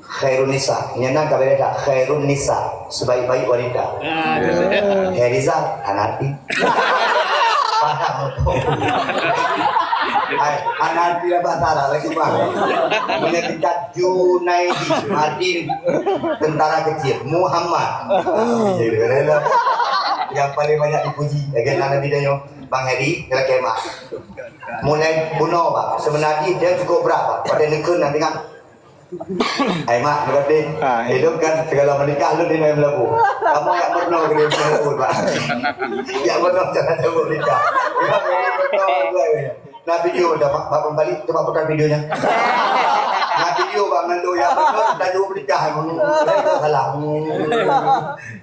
Khairun Nisa, nyenang kabar tak? Khairun Nisa, sebaik-baik wanita. Herizal, anarki. Paham. Anarki apa tara lagi Bang? Menekat Junaidi, Adin, tentara kecil, Muhammad. Yang paling banyak dipuji, agen Nabi Dayo. Bang Heri dalam kemah. Mulai bunuh bang. Sebenarnya dia cukup berapa? Pada nekun nanti kan. Mak, berarti hidup kan segala menikah lu di dalam labu. Kamu yang benar ke dalam labu, Pak. Yang benar jangan labu nikah. Nah video dah Pak kembali coba putar videonya. Nah video Bang Mendo yang benar dah jauh menikah. Itu salah.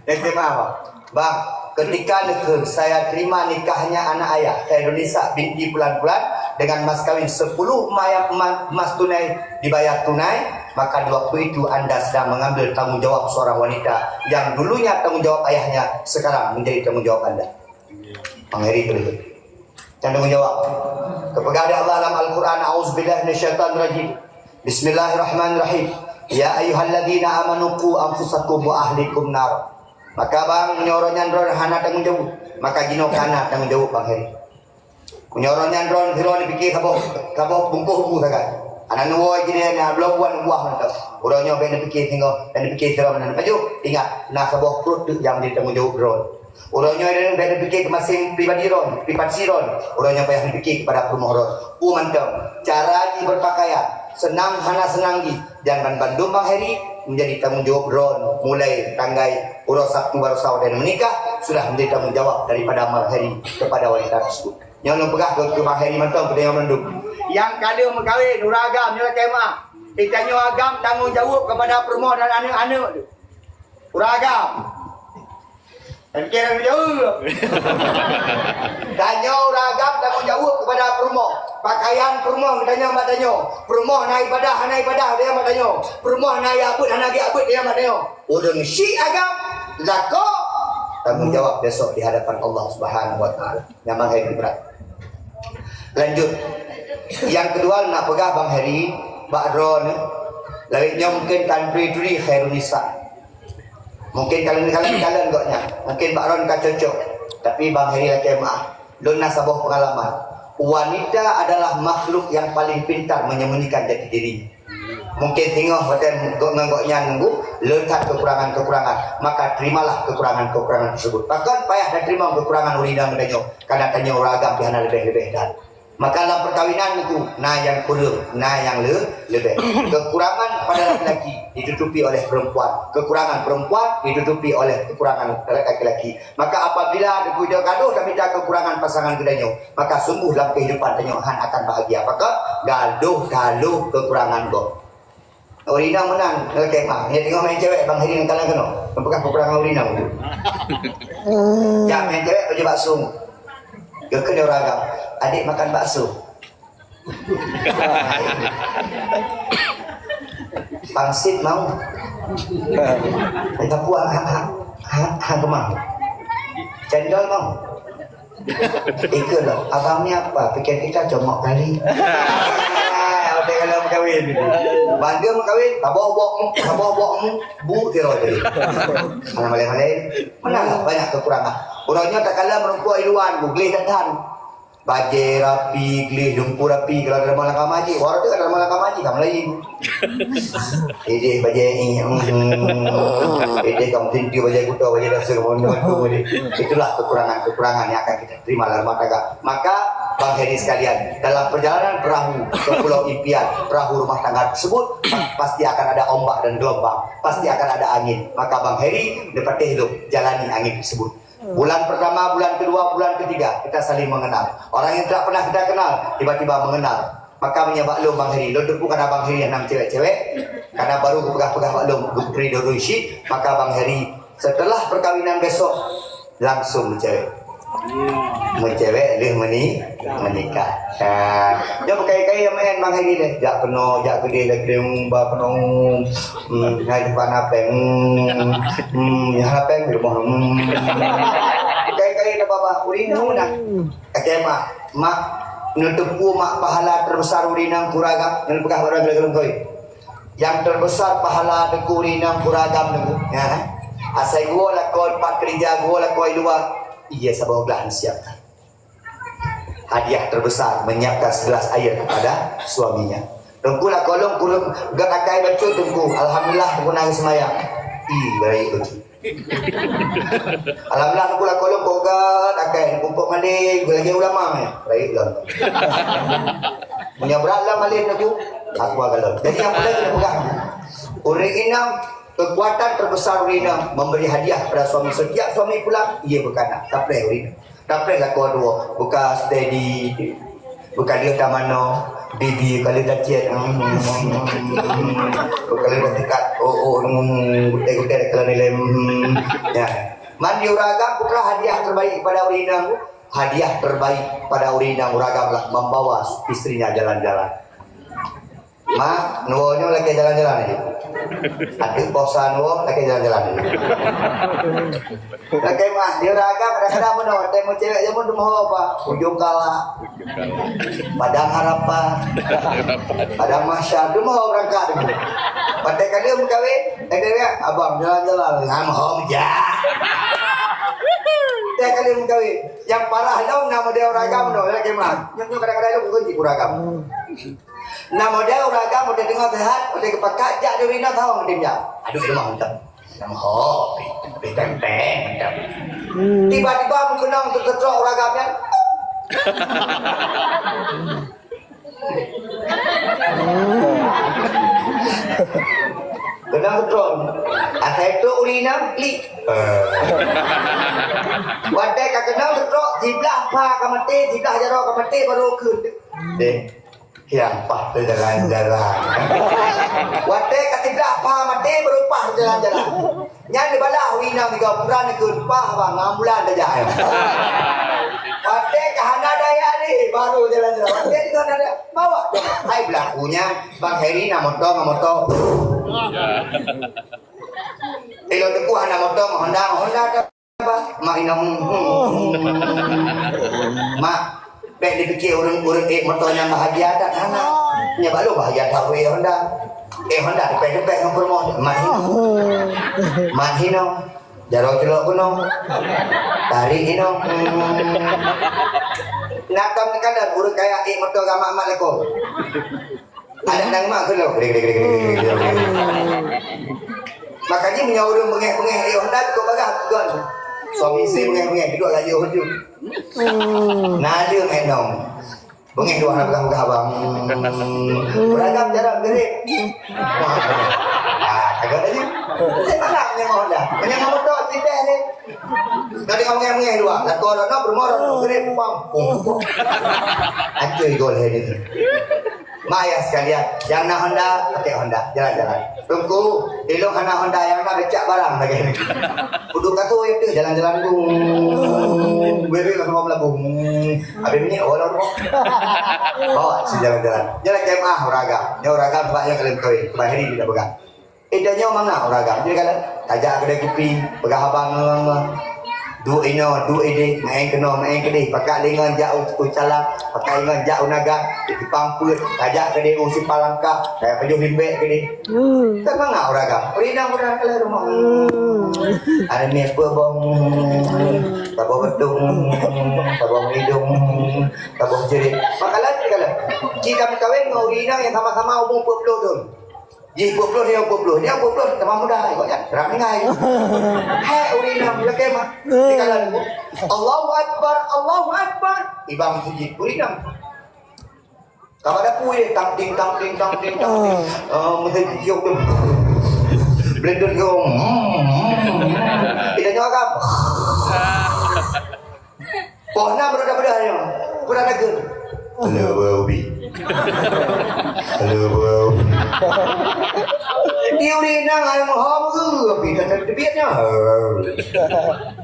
Yang kemana Pak? Bang, ketika nekun saya terima nikahnya anak ayah Indonesia binti bulan-bulan dengan mas kawin 10 emas tunai dibayar tunai. Maka di waktu itu Anda sedang mengambil tanggung jawab seorang wanita yang dulunya tanggung jawab ayahnya, sekarang menjadi tanggung jawab Anda. Bang Heri itu. Dan tanggung jawab. Kepada Allah dalam Al-Quran, A'udzubillahi minasyaitonirrajim. Bismillahirrahmanirrahim. Ya ayyuhalladzina amanu qu anfusakum wa ahlikum nar. Maka bang menyorongnya drone hana tanggung jawab. Maka jino kana tanggung jawab Bang Heri. Menyorongnya drone hero dipikir kabok bungkuh saja. Anak nuai gini na belum buah mantap. Orangnya ben fikir tengok dan fikir terus mana. Baju ingat nak sebuah perut yang ditanggung jawab drone. Orangnya ada ben fikir ke masing pribadi ron, privasi ron. Orangnya payah fikir kepada perumahan ron. Mantap. Cara di berpakaian senang hana senang di jangan Bandung Bang Heri menjadi tanggung jawab drone. Mulai tanggai urus Sabtu baru sahur dan menikah sudah menjadi tanggung jawab daripada Bang Heri kepada wanita tersebut. Yang pegah ke Bang Heri mantap ke dengan Bandung. Yang kada mengkawin uragam nyala kemah. Ditanya agam tanggung jawab kepada perumahan dan anak-anak tu. Uragam. Dan kira jawab. Tanya uragam tanggung jawab kepada perumahan. Pakaian perumahan tanya mak tanya. Perumahan naik ibadah dia mak tanya. Perumahan naik abud dia mak tanya. Urang si agam zako tanggung jawab besok di hadapan Allah Subhanahu wa taala. Yang Heri berat. Lanjut. Yang kedua nak pegah Bang Heri Mbak Ron lawitnya mungkin country duri Khairunisa. Mungkin kalian goknya. Mungkin Mbak Ron tak cocok. Tapi Bang Heri lagi maaf. Dona sebuah pengalaman. Wanita adalah makhluk yang paling pintar menyembunyikan jati diri. Mungkin tengok badan goknya nunggu letak kekurangan-kekurangan. Maka terimalah kekurangan-kekurangan tersebut. Bahkan payah dan terima kekurangan urida mendanyo. Karena tanya uragam pihana lebih-lebih dan. Maka dalam perkawinan itu, nah yang kurang, nah yang lebih. Kekurangan pada laki-laki ditutupi oleh perempuan. Kekurangan perempuan ditutupi oleh kekurangan laki-laki. Maka apabila ada gaduh dan minta kekurangan pasangan keduanya, maka sungguh dalam kehidupan tenyohan akan bahagia. Maka gaduh kekurangan go. Orina menang, okey mah. Dia tengok main cewek Bang Heri yang kalah kena. Apakah kekurangan Orina tu? Jangan main cewek kerja bakso. Dia kena ragam. Adik makan bakso. Pangsit mau. Kita puang hang kemang. Cendol mau. Ikut loh. Abang ni apa? Pikir kita jomok kali. Oke kalau berkahwin. Bandung berkahwin. Tabok bu kira jadi. Anak malai-malai. Mana banyak kekurangan. Orangnya tak kalah merempuan iluan. Google dan tan. Baje rapi, glih lumpur rapi. Kalau ada malam kamaji, orang tu ada malam kamaji kamu lagi. Ide baje ini, ide kamu tinggi baje kuda, baje dasar kamu. Itulah kekurangan yang akan kita terima dalam mata. Maka Bang Heri sekalian, dalam perjalanan perahu ke Pulau Impian, perahu rumah tangga tersebut pasti akan ada ombak dan gelombang, pasti akan ada angin. Maka Bang Heri dapat hidup jalani angin tersebut. Bulan pertama, bulan kedua, bulan ketiga kita saling mengenal. Orang yang tidak pernah kita kenal tiba-tiba mengenal. Maka menyebab lo Bang Heri. Lo tepuk karena Bang Heri yang 6 cewek-cewek. Karena baru pegah-pegah Pak Lo Gupri Dorushi. Maka Bang Heri setelah perkawinan besok langsung mencewek. Mencewek dia menikah. Dia berkait-kait main Bang Heri deh. Jak penuh, jak gede lagi mbak penuh. Hai depan apa? Ya apa yang rumah? Kait-kait apa bah? Urinang dah. Kata mak nutupu mak pahala terbesar urinang kuragam. Yang pegah barang gelem koi. Yang terbesar pahala deku urinang kuragam deku. Ya. Asai gua lah kau empat kerja gua lah kau dua. Ia sabah belah siapkan hadiah terbesar menyiapkan segelas air kepada suaminya. Tunggu lah kolong kurung gak akai baca tunggu. Alhamdulillah aku nangis semayang. Baik uji. Alhamdulillah aku lah kolong pogat akan kumpul malik lagi ulama ni. Baik lah. Punya berat lah malik aku. Aku agak. Jadi yang boleh kena pegang. Orang inam kekuatan terbesar Urina memberi hadiah pada suami. Setiap suami pulang ia berkanak. Tak boleh Urina. Tak boleh lah kau dua. Bukan steady. Bukan dia tak mana. Baby kalau dah chat. Kalau dah dekat. Gudai-gudai kalau nilai. Ya. Mandi uragam putra hadiah terbaik pada Urina. Hadiah terbaik pada Urina uragam lah membawa istrinya jalan-jalan. Mak, nuonya lagi jalan-jalan aja. Adik bosan nuo lagi jalan-jalan aja. Lagi mah dia ragam kadang-kadang menor. Temu cewek je pun mau apa? Ujung kala. Padang harapan. Padang masyarakat mau berangkat. Pada kali kawin, dia abang jalan-jalan. Ngam ja. Dia kali kawin. Yang parah dong nama dia ragam dong. Lagi mah. Nyonya kadang-kadang lu kunci ragam. Nama dia uragam udah dengar sehat, udah kepakat jak dia Urina tahu dia jak. Aduh dia mah mantap. Nama ho, pempeng mantap. Tiba-tiba mengenang terketrok uragamnya. Kenang ketrok. Asal itu Urina klik. Wadai kak kenang ketrok, jiblah pa kamati, jiblah jarok kamati baru ke. Deh. Yang pah jalan-jalan. Wate ketidak pah mati berupah jalan-jalan. Yang di bawah Urina juga puran ikut pah bang ambulan aja. Wate kahana daya ni baru jalan-jalan. Wate di mana ada bawa. Hai belakunya Bang Heri nak motor. Ilo teku hana motor Honda apa? Mak inam. Mak baik dipikir orang motornya bahagia tak anak. Nya baru bahagia tahu Honda. Honda dipek-dipek dengan permoh. Mahino. Jarok celok kuno. Tarik ino. Nakam kadang urut kayak motor gamak-mak leko. Ada nang mak kulo. Makanya punya orang mengeh-mengeh Honda kau bagah tuan. Suami isteri mengeh-mengeh duduk lagi hujung. Nah dia menong. Bengih dua anak pegang abang. Beragam jarak gerik. Agak aja. Saya mana punya Honda? Punya motor tidak ni. Nanti kau mengeh dua. Lalu orang bermoron gerik pam. Acuy gol ini. Maya sekalian, yang nak Honda pakai Honda, jalan-jalan. Tunggu, elok hana Honda yang nak becak barang lagi ni. Duduk kat tu itu jalan-jalan tu. Beri lah semua melabung. Habis ni orang tu. Oh, si jalan-jalan. Jalan kemah uragam. Nya uragam banyak kalian koi. Bahari tidak pegang. Idanya mana uragam? Jadi kalau tajak kedai kopi, pegang abang. Du ide, main kedai, pakai lengan jauh ucalang, pakai lengan jauh naga, dipamput, tajak kedai usi palangka, kayak pejuh limbek kedai. Kan mana uragam? Urina kalau rumah. Ada ni apa bang? Tabung bedung, tabung hidung, tabung jerit. Makalah kalau kita berkahwin dengan Urina yang sama-sama umur 40 tahun. Dia 40 dia 40 dia 40 tambah muda ikutnya ramai ngai. Hai Urina lagi mah. Dikalan Allahu Akbar. Ibang puji Urina. Kalau ada puji tang-ting. Mesti cium tu. Blender ke. Kita nyoba. Pohna berada-beradanya. Berada ke. Halo Bobby. Dia Urina ngai mohon ke tapi dah terbiatnya.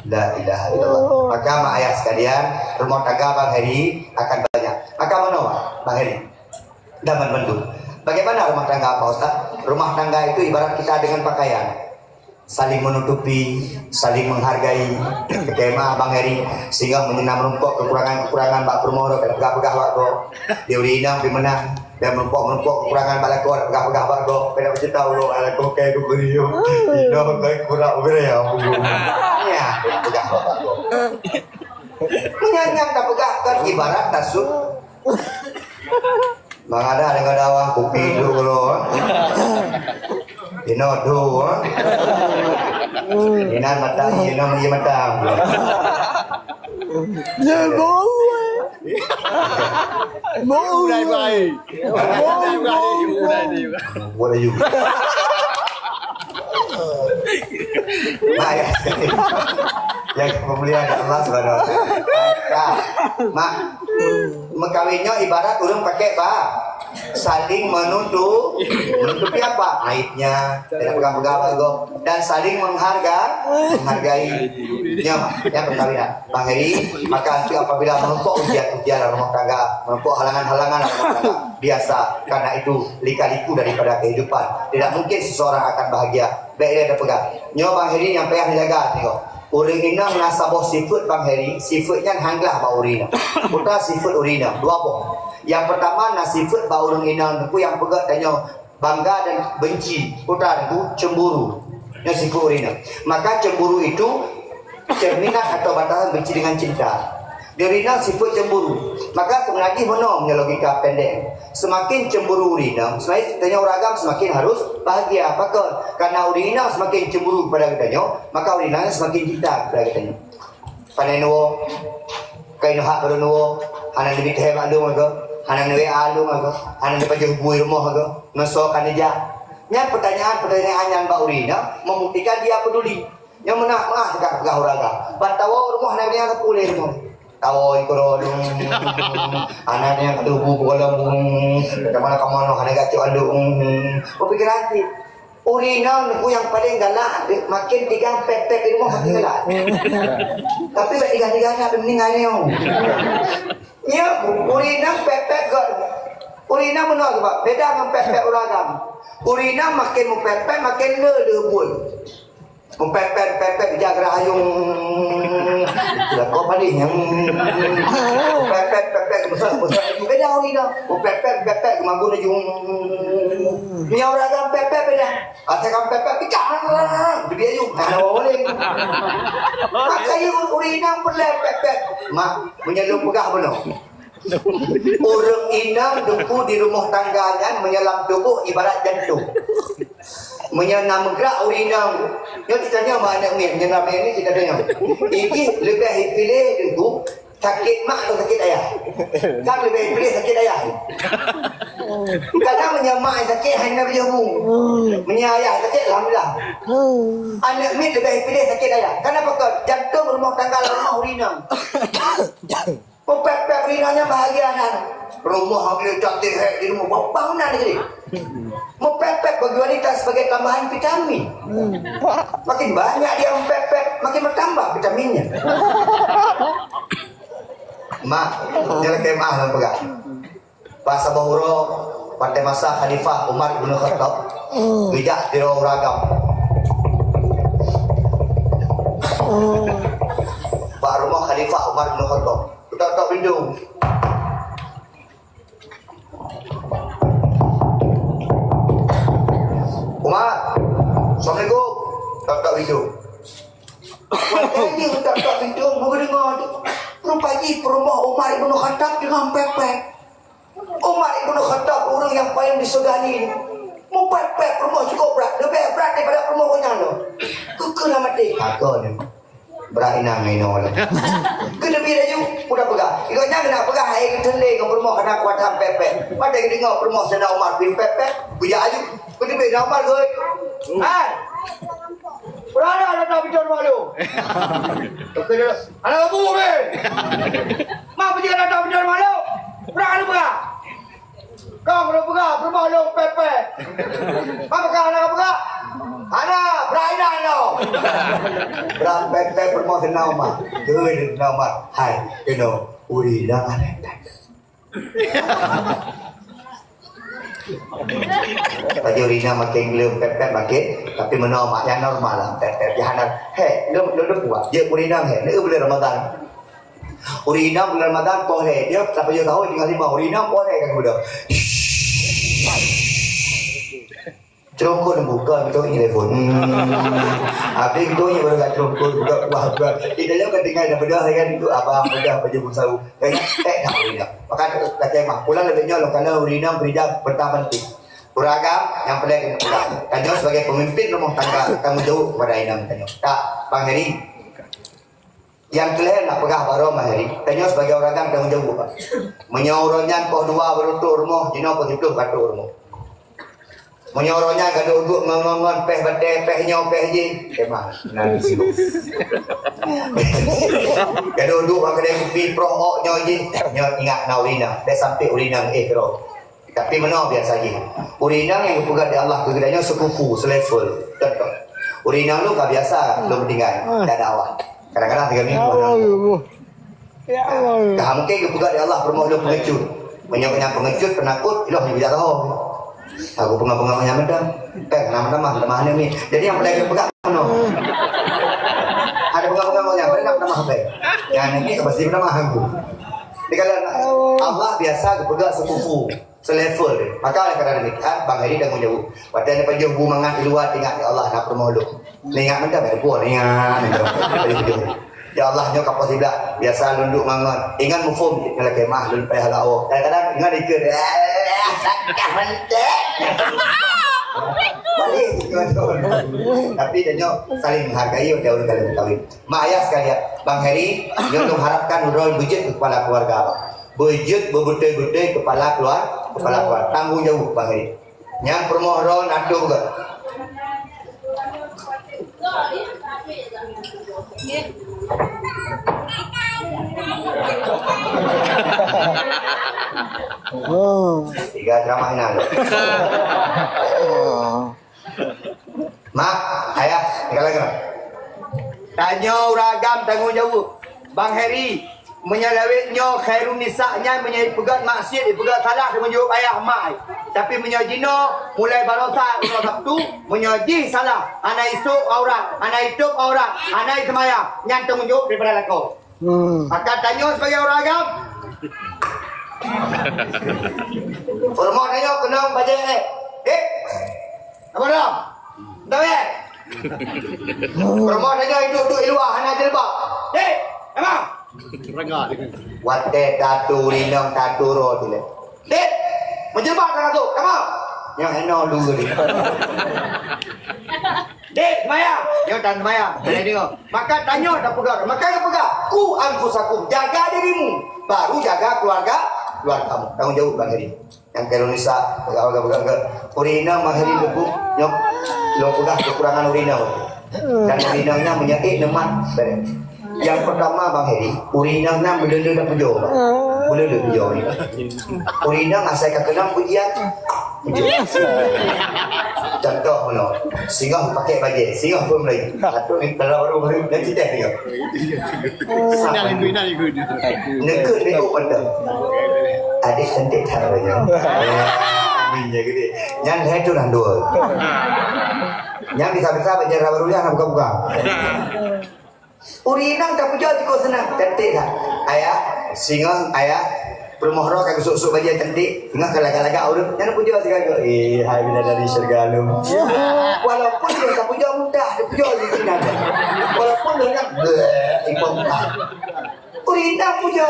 La ilaha illallah. Maka mak ayah sekalian, rumah tangga Bang Heri akan banyak. Maka mana Bang Heri? Dapat bantu. Bagaimana rumah tangga Pak Ustaz? Rumah tangga itu ibarat kita dengan pakaian. Saling menutupi, saling menghargai. Kemah Bang Heri sehingga menyenam rumput kekurangan Pak Purmono pegang-pegang waktu. Dia Urina di menang. Dan menumpuk kekurangan balako nak pegang bargo pada macam tahu lo ala ko kay ko beriyo ino kay kurang beriyo ya pegang bargo menyanyang tak pegang kan ibarat tasuk bang ada dengan dawa kopi dulu lo ino do Inan matang, inan mesti matang. Ya bau. Bau baik. Boleh juga. Baik. Yang kemuliaan Allah Subhanahu wa taala. Mak, mengkawinnya ibarat orang pakai saling menutupi apa? Aibnya, tidak pegang-pegang dan saling menghargai. Yang perkawinan. Bang Heri, maka nanti apabila menumpuk ujian rumah tangga, menumpuk halangan-halangan rumah tangga, biasa, karena itu lika-liku daripada kehidupan. Tidak mungkin seseorang akan bahagia. Baik dia ada pegang. Nyo Bang Heri yang payah dijaga, tengok. Orang ina menasabah sifat Bang Heri, sifatnya hanglah bau urina. Putra sifat urina, dua boh. Yang pertama nasifat bau orang ina itu yang pegat tanya bangga dan benci. Putra itu cemburu. Yang sifat urina. Maka cemburu itu cerminan atau batasan benci dengan cinta. Urina sifat cemburu. Maka sebenarnya mana logika pendek. Semakin cemburu urina, semakin tanya ragam semakin harus bahagia. Apakah? Karena urina semakin cemburu kepada katanya, maka urina semakin cinta kepada katanya. Panenuo, kain hak berunuo, anak lebih hebat lu maga, anak lebih alu maga, anak lebih jauh bui rumah maga, nasokan aja. Yang pertanyaan yang Mbak Urina membuktikan dia peduli. Yang maaf dekat pegah uraga. Bantawa rumah anaknya tak boleh rumah. Tahu ikut anaknya ketubuh bolam kemana anak kacau andung pikir hati urina aku yang paling galak makin tiga pepek di rumah makin galak tapi tiga-tiganya mendingannya ya urina pepek gak urina menolak pak beda dengan pepek uragam urina makin mempepek makin lebut mempepet jaga ayung lah kau paling yang pepet besar beda urina mempepet kemampu najung ni orang kan pepet beda asalkan pepet picang dia ayung boleh maka yang urina perlu pepet mak menyelum pegah benar. Orang inang duku di rumah tangganya menyelam tubuh ibarat jantung. Menyenam gerak urinang. Yang ditanya mana ni menyenam ini kita tanya. Ini lebih pilih duku sakit mak atau sakit ayah. Kan lebih pilih sakit ayah. Kadang menyemak sakit hanya berjabung. Menyayah sakit alhamdulillah. Anak ni lebih pilih sakit ayah. Kenapa kau jantung rumah tangga rumah urinang. Pepek urinanya bahagia anak. Rumah ambil cantik di rumah bangunan negeri. Mempepek bagi wanita sebagai tambahan vitamin. Makin banyak dia mempepek, makin bertambah vitaminnya. Mak, jangan kayak mah lah pegang. Bahasa Bahuro pada masa Khalifah Umar bin Khattab, bijak tiro ragam. Pak rumah Khalifah Umar bin Khattab, tak pintu. Umar, Assalamualaikum. Tak pintu. Ini tak pintu, mau dengar tu. Rupanya rumah Umar bin Khattab dengan pepek. Umar bin Khattab orang yang paling disegani. Mau pepek rumah cukup berat, lebih berat daripada rumah orang tu. Kena mati. Aku ni. Berainang ni orang. Kena biar je, udah pegang. Ikutnya kena pegang air ketelai ke rumah kena kuat pepek. Pada kita tengok rumah sedang Umar bin pepek, punya ayu. Kena biar Umar ke. Hai. Berada ada tak bincang malu. Anak kamu ben. Mak pergi ada tak bincang malu. Berada pegang. Kau belum pegang, rumah lu pepek. Apa pegang anak pegang? Anak berainang no. Berat pepek rumah senang mak. Doi senang mak. Hai, kena uri dah ada. Bagi urina makin gelap pepek makin, tapi menolak yang normal lah pepek. Jangan hei, lu buat. Dia urina hei, lu bulan Ramadan. Urina bulan Ramadan boleh. Dia tak perlu tahu tinggal lima urina boleh kan budak. Cerongkol buka itu ini telefon. Habis itu yang baru kat cerongkol buka buah. Di dalam ketinggalan dah bedah kan itu abang bedah baju busau. Tak urina. Maka kata mak pulang lebihnya lo kalau urina berita pertama penting. Kuragam yang paling kena pegang. Tanyo sebagai pemimpin rumah tangga tanggung jawab kepada Inam Tanyo. Tak, Bang Heri. Yang kalian nak pegang baru Bang Heri. Tanyo sebagai orang tanggung jawab. Menyorongnya kau dua berutur rumah, jino kau hidup katu rumah. Menyorongnya gaduh duduk ngongon peh bate peh nyo peh je. Kemah nan sibuk. Gaduh duduk bang kedai kopi pro ok nyo je. Nyo ingat na urina. Dah sampai urina kro. Tapi mana biasa je. Urina yang pegang di Allah kegedanyo sekufu selevel. Contoh. Urina lu enggak biasa lu meninggal. Tak ada awak. Kadang-kadang 3 minggu. Ya Allah. Dah mungkin pegang di Allah permoh lu pengecut. Menyoknya pengecut penakut ilah ni biasa tahu. Aku pengang-pengang yang medam. Nama-nama ni. Jadi yang paling pegang mana? Ada pengang-pengang yang paling nama apa? Yang ini pasti nama aku. Jadi kalau Allah biasa pegang sekufu, selevel. Maka oleh kerana demikian, Bang Heri tanggung jawab. Padahal panjang hubungan di luar ingat ya Allah nak permohon. Ingat medam ada puan ingat. Ya Allah nyo kapal tidak biasa lunduk mangon. Ingat mufum kalau kemah lun payah lawa. Kadang-kadang ingat ikut. Balik tapi dia saling menghargai oleh orang kalian kawin. Mak ayah sekalian, Bang Heri yang mengharapkan role budget kepala keluarga. Budget berbetul-betul kepala keluarga. Tanggung jawab Bang Heri. Yang permohon atuh juga. Tiga drama ini. Mak, ayah, tinggal lagi. Tanya ragam tanggung jawab. Bang Heri menyalawitnya khairun nisa'nya pegat maksiat, pegat salah tanggung jawab ayah mak. Tapi menyajino mulai barosa Sabtu menyaji salah. Anak isuk aurat, anak hidup aurat, anak semaya yang tanggung jawab daripada lakau. Maka tanya sebagai orang agam. Format tanya kena baca apa dah? Dah ya? Format tanya hidup luar anak jelbab. Emang? Wate tatu rinong tatu ro tu le. Dek, menjelbab kan tu? Kamu? Yang eno dulu ni. Dek, Maya, yang tan Maya, dari dia. Maka tanya dah pegang, maka dia pegang. Ku anfusakum, jaga dirimu, baru jaga keluarga kamu. Tanggung jawab Bang Heri. Yang Indonesia pegang ke urina Bang Heri buku, nyok lo pegang kekurangan urina. Dan urinanya menyakit lemak. Yang pertama Bang Heri, urinanya belenda dah pejo. Belenda pejo ni. Urina ngasai kekenam pujian. Contoh mana? Singgah pakai baju, singgah pun lagi. Satu ni kalau orang dah cerita dia. Nekut dia pada. Adik cantik caranya. Minyak gede. Yang saya tu orang dua. Yang bisa-bisa baca baru dia nak buka-buka. Urinang tak puja cukup senang. Cantik tak? Ayah, singgah ayah. Permohon kau susuk baju cantik, tengah kalaga-laga urut, jangan puja sekali. Hai bila dari syurga lu. Walaupun dia tak puja mudah, dia puja di sini ada. Walaupun dia nak impor. Urina puja.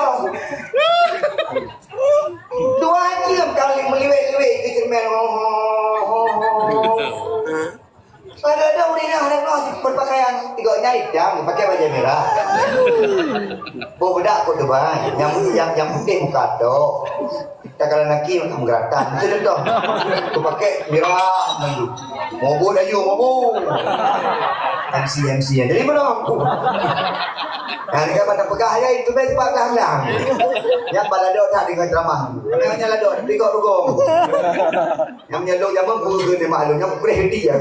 Dua jam kali meliwek-liwek ke cermin. Ada urina ada berpakaian tiga nyai jam pakai baju merah. Bedak pun tu bang. Yang putih muka tu. Tak kalau laki macam gerakan. Macam tu. Tu pakai merah maju. Mobo dah you mobo. MC. Jadi mana? Nah, ni kan pada pegah ya itu baik sebab dah. Yang balado tak dengan ceramah. Yang nyalado tiga rugong. Yang nyalado yang membuat dia maklum yang boleh dia.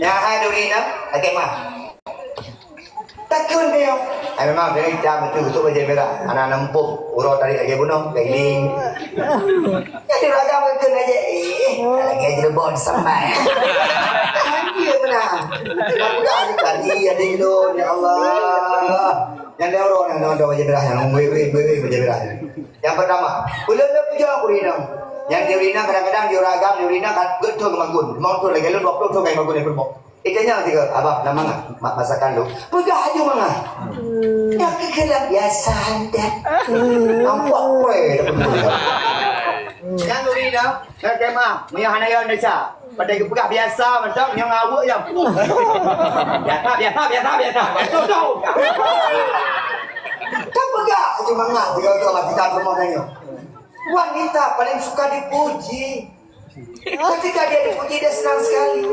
Ya hai Dorina, okey mah. Takun dia. Memang dia jam itu baju merah. Anak nempuk urut tarik lagi bunuh, keliling. Jadi ragam ke aja. Lagi aja lebon sampai. Dia benar. Mudah sekali ada itu ya Allah. Yang dia orang yang ada baju merah yang baju merah. Yang pertama, boleh puja Dorina. Yang di urina kadang-kadang di ragam di urina kan betul magun. Mau tu lagi lu 20 tu kayak magun yang berbok. Ikanya tiga abah nama masakan lu. Pegah aja mana? Ya kira biasa dah. Nampak pre. Yang uri dah. Nak kemah. Ni hanayan desa. Pada pegah biasa macam yang awak yang. Biasa. Tahu. Tak pegah aja mana? Tiga kita semua tanya. Wanita paling suka dipuji. Ketika dia dipuji dia senang sekali.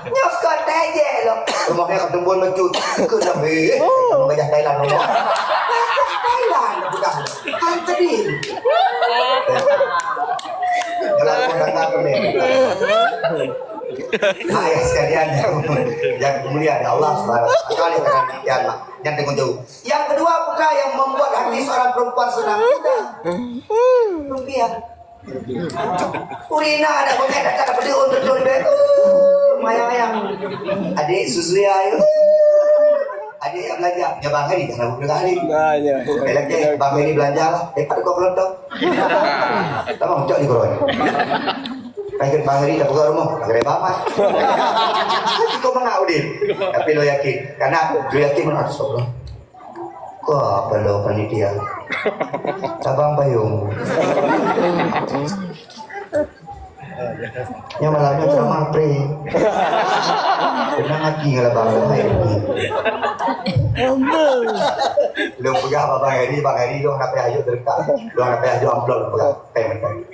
Nyos kau aja loh. Rumahnya ketembun mecut. Kena be. Mengajak Thailand rumah. Thailand bukan. Kan tadi. Kalau kau datang ni. Ayah sekalian yang mulia dari Allah Subhanahu wa taala yang tengok jauh. Yang kedua bukan yang membuat hati seorang perempuan senang. Rupiah. Urina ada pakai datang dapat dia untuk jual beg. Mayang. Adik susu ya ayo. Adik yang belanja, ya Bang Heri jangan lupa kali. Ya. Lagi Bang Heri belanja lah. Ada kau belum tahu? Tamam cok di korang. Kayak Bang Heri dah buka rumah, agak bamat. Kau mengau dia. Tapi lo yakin, karena lo yakin mana atas Allah. Kau apa lo panitia? Abang Bayung. Yang malamnya ceramah pre. Tenang lagi kalau Bang Heri. Lo pegang Bang Heri lo nak pergi ajuk terdekat. Lo nak pergi ajuk amplop lo pegang payment.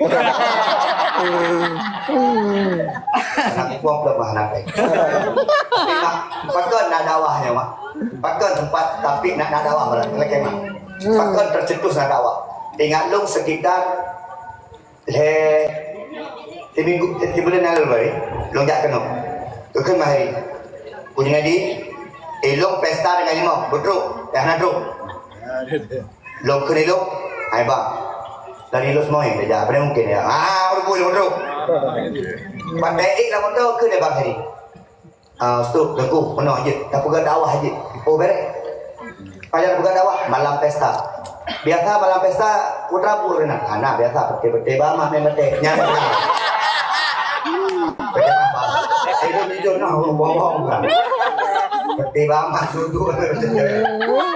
Anak buang belum mana pay. Pakon nak dakwahnya mak. Pakon tempat tapi nak dakwah malah lagi mak. Pakon tercetus nak dakwah. Ingat long sekitar minggu 3 bulan lalu bari. Long jak kena. Kekan mahari. Punya di long pesta dengan lima betruk dah nak druk. Long kena long. Ai bang. Dari lu semua yang dah apa mungkin ya. Boleh. Pandai lah motor ke dia Bang Heri. Stop tengku penuh je. Tak pegang dakwah je. Oh beres. Pada pegang dakwah malam pesta. Biasa malam pesta putra purna. Anak biasa pete bama main pete. Nyam. Itu jujur nah bohong kan. Pete bama duduk.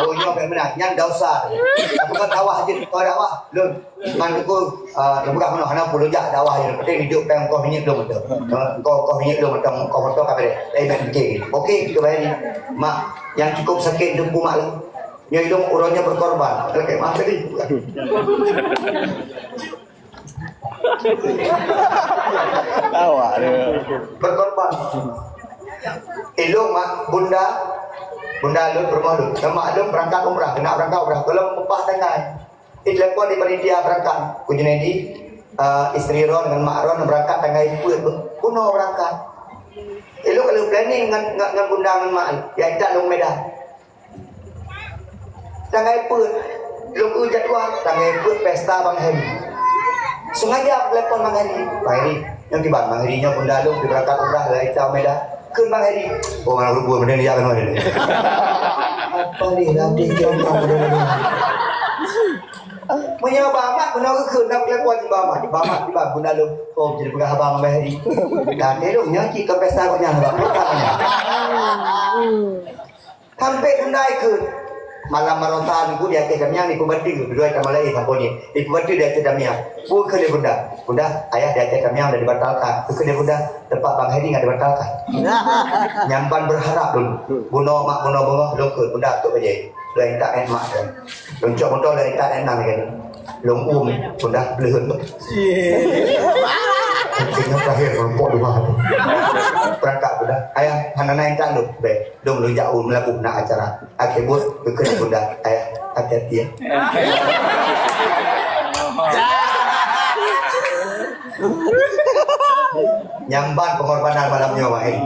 Oh yo benar. Nyam dah usah. Tak pegang dakwah je. Kau dakwah lu manku bukan mana hana puluh jak dakwah je penting hidup peng kau minyak belum betul kau minyak belum betul kau betul kabar okey kita bayar ni mak yang cukup sakit dempu mak lu yang hidung urangnya berkorban kayak mak tadi Awak berkorban elok mak bunda lu berumah lu mak lu berangkat umrah kena berangkat umrah kalau mempah tengah telepon di panitia berangkat. Kujunedi isteri Ron dengan mak Ron berangkat tanggal itu kuno berangkat. Elok kalau planning dengan undangan mak ya tidak long Medan. Tanggal itu long jadwal tanggal itu pesta Bang Heri. Sengaja telepon Bang Heri. Bang Heri yang tiba Bang Herinya bunda lu berangkat umrah lah itu Medan. Ke Bang Heri. Oh mana berbuat benda ni jangan mana ni. Apa ni nanti jom benda ni. Punya bamak benar ke nak lakukan di bamak di bunda lu kau jadi pegang abang Bahari dan dia lu nyanyi ke pesta kau nyang abang sampai bunda ke malam marotan ku dia ke damnya ni ku berti berdua sama lagi sampai ni di berti dia ke damnya ku ke dia bunda ayah dia ke damnya dah dibatalkan ke dia bunda tempat Bang Heri enggak dibatalkan nyamban berharap dulu buno mak buno bunga lu ke bunda tu aja lain tak enak kan. Loncok motor lain tak enak kan. Long sudah belum. Kena terakhir kelompok dua. Perangkat sudah. Ayah hana naik tak lu. Baik. Dong lu jauh melakukan nak acara. Akhir buat kena sudah. Ayah hati-hati ya. Nyamban pengorbanan malamnya Bang Heri.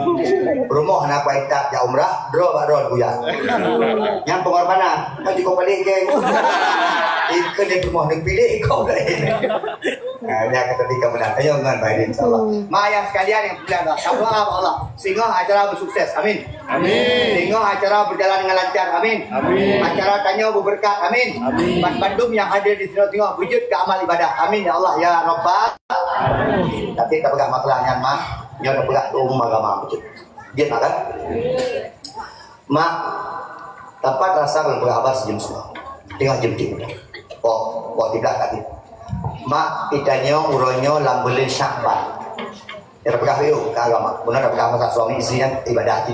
Rumah nak tak jauh umrah, draw bakron buya. Yang pengorbanan, kau juga balik ke. Ikut di rumah nak pilih kau dah ini. Dia kata tiga benar. Ayo dengan baik insyaAllah. Mayang sekalian yang bilang doa Allah sehingga acara bersukses. Amin. Sehingga acara berjalan dengan lancar. Amin. Acara tanya berberkat. Amin. Bandung yang hadir di tengah-tengah wujud ke amal ibadah. Amin ya Allah ya Rabbal. Tapi tak pegang masalah nyan mah. Dia nak pegang agama wujud. Dia makan. Mak, tempat rasa kalau berhabar sejam semua. Tengah jam tiga. Oh, di belakang. Mak, itanya uronyo lambelin Syakban. Ya pegah yuk ke agama. Benar dah pegah masa suami isteri yang ibadah hati.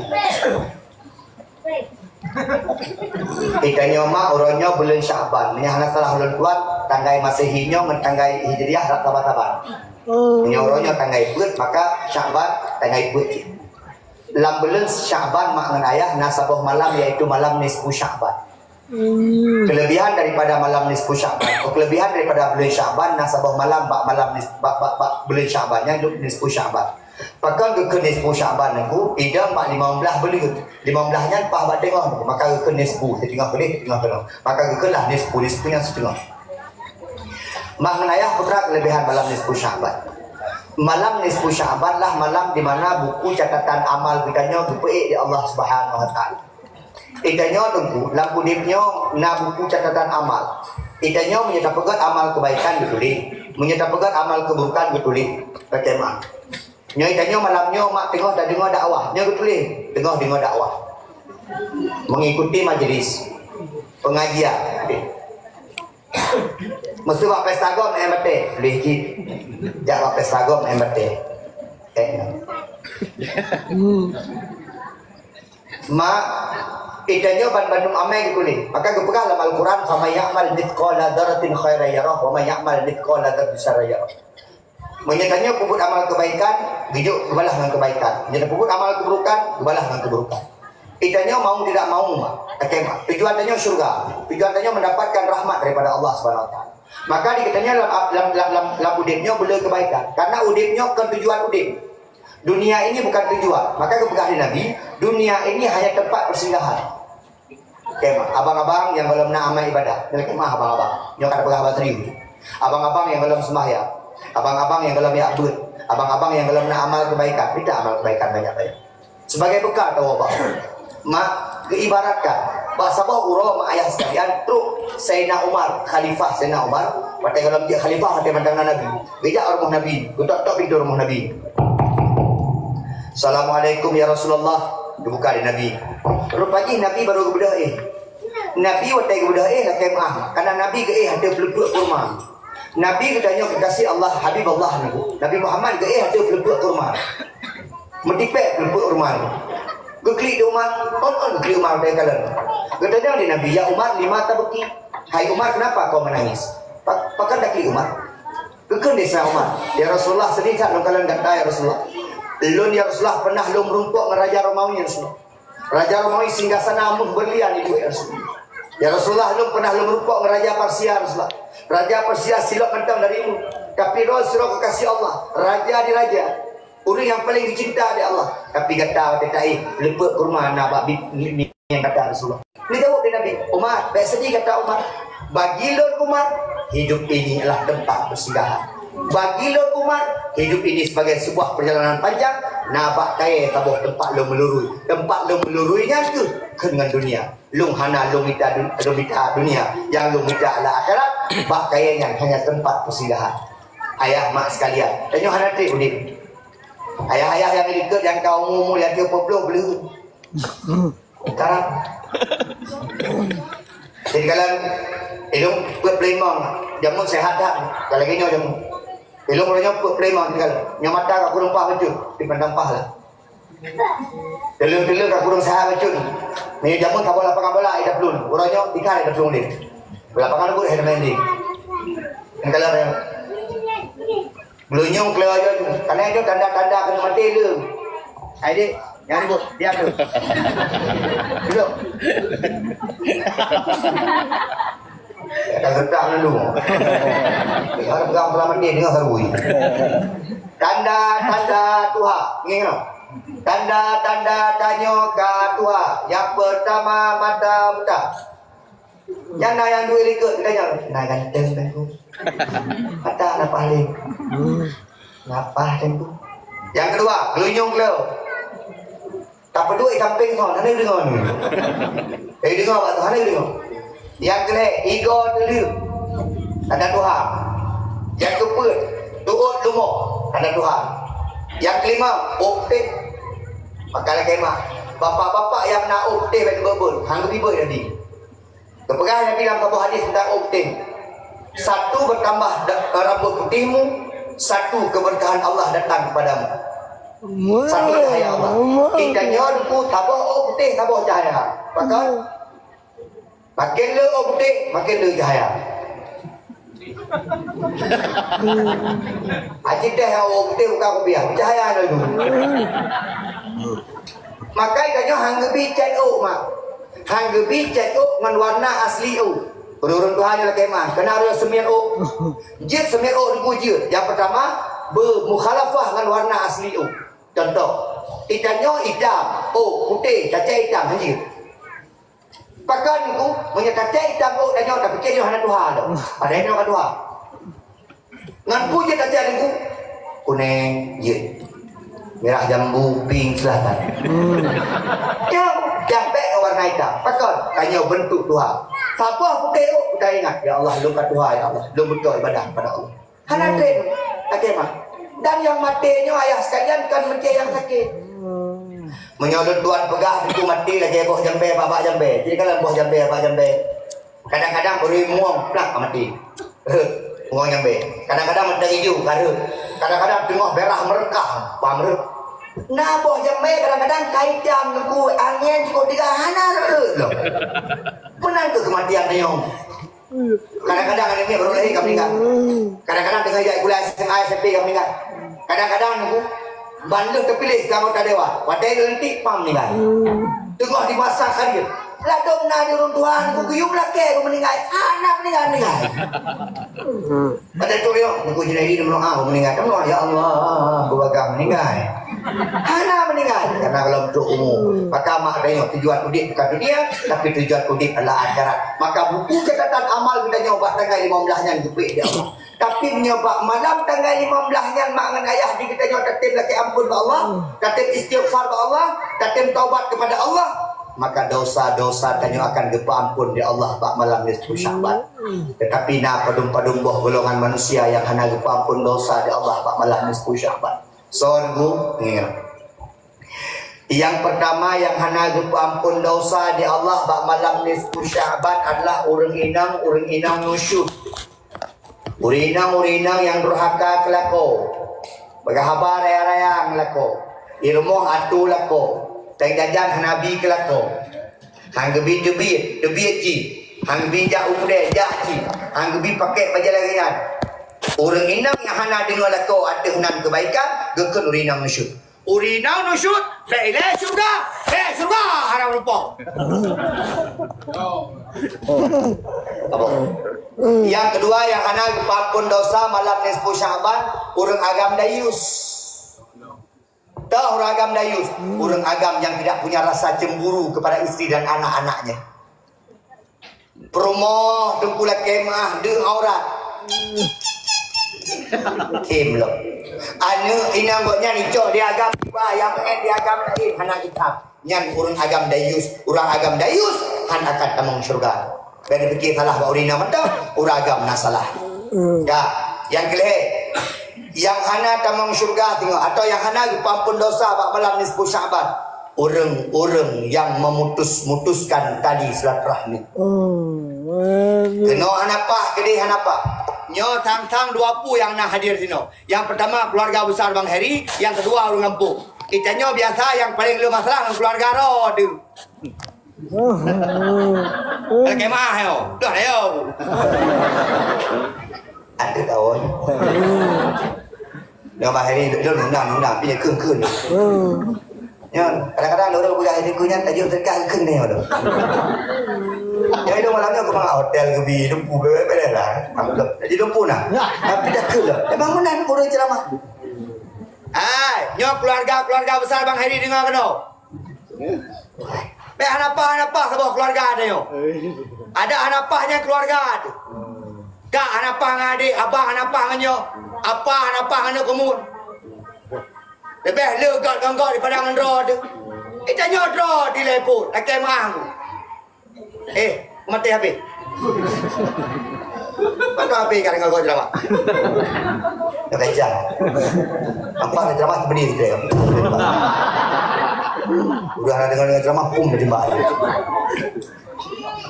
Itanya mak uronyo bulan Syakban. Menyahana salah ulun kuat tanggai Masehinya ngan tanggai Hijriah rata-rata. Menyuruhnya tanggai put maka Syakban tanggai put. Lam bulan Syakban mak ngan ayah nasabah malam yaitu malam nisfu Syakban. Kelebihan daripada malam nisfu Syakban, kelebihan daripada bulan Syakban nasabah malam malam bulan Syakbannya nisfu Syakban. Maka ke nisfu Syakban aku ida 15 beli 15-nya pah bak tengah maka ke nisfu setengah boleh setengah kena maka ke lah nisfunya setengah. Mak ngan ayah putra kelebihan malam nisfu Syakban. Malam nisfu Syakban lah malam di mana buku catatan amal kitanya dipeik di Allah Subhanahu wa taala. Itanya tunggu lampu dipnya na buku catatan amal. Itanya menyerta pegat amal kebaikan ditulis, menyerta pegat amal keburukan ditulis. Bagaimana? Nya itanya malamnya mak tengok dah dengar dakwah, nya ditulis, dengar dakwah. Mengikuti majlis pengajian. Mesti buat pesta gom mate, boleh ji. Jak buat pesta gom mate. Mak itanya bandung amai dikuli. Maka gepegah dalam Al-Quran sama ya'mal mithqala dzarratin khairan yarah wa may ya'mal mithqala dzarratin syarran yarah. Menyatanya puput amal kebaikan, hidup kebalah dengan kebaikan. Menyata puput amal keburukan, kebalah dengan keburukan. Itanya mau tidak mau mak. Tujuannya surga. Tujuannya mendapatkan rahmat daripada Allah Subhanahu wa taala. Maka dikatanya dalam udipnya boleh kebaikan. Karena udipnya kan tujuan udip. Dunia ini bukan tujuan. Maka kepegah Nabi, dunia ini hanya tempat persinggahan. Kemah, abang-abang yang belum nak amal ibadah. Ini kemah abang-abang. Yang kata pegah bateri. Abang-abang yang belum sembahyang. Abang-abang yang belum ya'bud. Abang-abang yang belum nak amal kebaikan. Tidak amal kebaikan banyak-banyak. Sebagai bekal tahu apa? Mak keibaratkan bahasa bahawa mak ayah sekalian truk Sayyidina Umar, khalifah Sayyidina Umar. Pada kalau dia khalifah hati pandang Nabi. Bejak rumah Nabi. Kutok-tok pintu rumah Nabi. Assalamualaikum ya Rasulullah. Dibuka di Nabi. Rupanya Nabi baru kebedah Nabi watai kebedah lah kemah. Karena Nabi ke ada pelupuk kurma. Nabi katanya kekasih Allah Habib Allah Nabi Muhammad ke ada pelupuk kurma. Metipek pelupuk kurma. Geklik di Umar, on geklik Umar dia kala. Katanya di Nabi, ya Umar lima tabaki. Hai Umar kenapa kau menangis? Pakai dak klik Umar. Kekun desa Umar. Ya Rasulullah sedih tak nongkalan kata ya Rasulullah. Lun ya Rasulullah pernah lum rumpuk dengan Raja Romawi ya Rasulullah. Raja Romawi singgah sana amuh berlian itu ya Rasulullah. Ya Rasulullah lum pernah lum rumpuk dengan Raja Persia Rasulullah. Raja Persia silap mentang darimu. Tapi Rasulullah kekasih Allah. Raja di raja. Orang yang paling dicinta di Allah. Tapi kata lepuk kurma nak ni yang kata Rasulullah. Ini jawab di Nabi. Umar, baik sedih kata Umar. Bagi Lord Umar, hidup ini adalah tempat persinggahan. Bagi Lord Umar, hidup ini sebagai sebuah perjalanan panjang. Nabak kaya tabuh tempat lo melurui. Tempat lo meluruinya tu dengan dunia. Lung hana lo minta dunia. Yang lo minta adalah akhirat. Bak kaya yang hanya tempat persinggahan. Ayah mak sekalian. Tanya hana trik udip. Ayah-ayah yang ikut yang kau umur yang 30 beli. Sekarang. Jadi kalau ilmu buat plemong, jamu sehat tak? Kalau gini jamu. Ilmu orangnya buat plemong kalau nyamata kat kurung pah betul, dipandang pah lah. Dulu kat kurung sehat betul. Ni jamu tak bola pakai ida pelun. Orangnya ikan ida pelun dia. Lapangan aku ida main dia. Kalau Belum keluar je tu. Karena itu tanda-tanda kena mati lu. Adik, jangan ribut. Diam tu. Duduk. Dah sedang dulu. Kalau pegang pelan mati dengar sarui. Tanda-tanda Tuhan. Ingat tak? Tanda-tanda tanya ke Tuhan. Yang pertama mata buta. Yang yang dua ikut tanya. Nak ganteng kan tu. Mata nak paling. Ngapa tentu? Yang kedua, gelunyung kelo. Tak peduli samping kau, mana dengar ni? Dengar apa tu? Mana dengar? Yang kedua, ego dulu. Ada Tuhan. Yang keempat, tuut lumuk. Ada Tuhan. Yang kelima, optik. Maka kemah. Bapak-bapak yang nak opteh pada berbun, hang lebih baik tadi. Kepegang yang bilang kamu hadis tentang opteh. Satu bertambah rambut putihmu, satu keberkahan Allah datang kepadamu. Satu cahaya Allah. Kitanya dulu tabah opteh, tabah cahaya. Maka makin le opteh, makin le cahaya. Aji dah yang opteh bukan kopiah, cahaya dulu. Maka katanya hang gebi cat mak. Hang gebi cat dengan warna asli Urun Tuhan yang kemah. Kena ada semir Jid semir dipuji. Yang pertama bermukhalafah dengan warna asli Contoh, ikannya hitam, putih, cacah hitam haji. Pakai niku menyatakan hitam dan nyo tak fikir hana Tuhan dah. Ada yang nak Tuhan. Ngan puji cacah niku kuning, je. Merah jambu, pink selatan. Yang baik warna hitam. Pakai tanya bentuk Tuhan. Siapa putih kita ingat ya Allah lu kat Tuhan ya Allah. Lu betul ibadah pada Allah. Hana tren tak mah. Dan yang matinya ayah sekalian kan mencari yang sakit. Menyodot tuan pegah itu mati lagi boh jambe babak jambe. Jadi kalau boh jambe babak jambe. Kadang-kadang beri muang plak mati. Muang jambe. Kadang-kadang mentang hijau karut. Kadang-kadang tengah berah merekah, pamrek. Nah boh jambe kadang-kadang kait jam nunggu angin cukup 3 hana loh. Menang ke kematian nyong. Kadang-kadang ini baru lahir kami meninggal. Kadang-kadang tengah jadi kuliah SMA SMP kami meninggal. Kadang-kadang nunggu bandung terpilih kamu tak dewa. Wadai lentik pam meninggal. Tengah di masa karir. Lah dong na di Tuhan ku kuyum laki ku meninggal. Anak meninggal. Pada tu yo ku jadi di mendoa ku meninggal. Kamu ya Allah, ku bagam meninggal. Anak meninggal karena kalau untuk umum. Maka mak tanya tujuan udip bukan dunia, tapi tujuan udip adalah akhirat. Maka buku catatan amal kita nyoba tanggal 15-nya gepik dia Allah. Tapi nyoba malam tanggal 15-nya mak dengan ayah di kita nyoba tatib laki ampun ke Allah, tatib istighfar ke Allah, tatib taubat kepada Allah. Maka dosa-dosa tanya akan gepa ampun di Allah pak malam nisfu Sya'ban. Tetapi na padum-padum boh golongan manusia yang hana gepa ampun dosa di Allah pak malam nisfu Sya'ban. So nunggu ingat. Yang pertama yang hana gepa ampun dosa di Allah pak malam nisfu Sya'ban adalah urang inang nusyud. Urang yang durhaka kelako. Bagahabar raya-raya ngelako. Ilmu atu lako. Teng jajan hanabi kelako. Hang gebi debit ji. Hang bijak umde jahji. Hang gebi pakai bajalangan. Orang inang yang hana dengar lako atehnan kebaikan, gekun urinang nusyud. Urinang nusyud, faile surga. Surga harap lupa. Apa? Yang kedua yang hana pampun dosa malam nisfu Sya'ban, urang agam dayus. Tahu orang agam dayus, orang agam yang tidak punya rasa cemburu kepada istri dan anak-anaknya. Promo dengkulak kemah de aurat. Kim lo. Anu inang goknya nico di agam yang pengen di agam lain hana kitab. Nyan orang agam dayus han akan tamang surga. Bagi fikir salah ba urina mata, orang agam na salah. Ya, yang kelih yang hana tamang syurga tengok atau yang hana pampun dosa bak malam nisfu Sya'ban, orang-orang yang memutuskan tali silaturahmi. Kena hanapah kedih hanapah. Nyo tang-tang 20 yang nak hadir sino. Yang pertama keluarga besar Bang Heri, yang kedua orang kampung. Kita nyo biasa yang paling lu masalah dengan keluarga rod. Kemah yo. Dah yo. Ada tahun. Dia Bang Heri dia nundang pilih keun. Ya, kadang-kadang orang punya ini kunyat tajuk terkait keun ni ada. Jadi dia malamnya ke mana hotel ke bi lempu bebe lah. Jadi lempu nah. Tapi dah keun lah. Dia bangunan orang ceramah. Nyok keluarga besar Bang Heri dengar kena. Be hanapah sebab keluarga ada yo. Ada hanapahnya keluarga ada. Kak hanapah ngadik, abah hanapah nganyo. Apa hanapah nganyo kemun. Lebih legat gangga di padangan rod. Kita nyodro di lepur, laki mahang. Mati habis. Maka habis kan dengan kau ceramah. Dah kejam. Nampak ceramah berdiri dia. Udah ada dengan ceramah pum di mbak.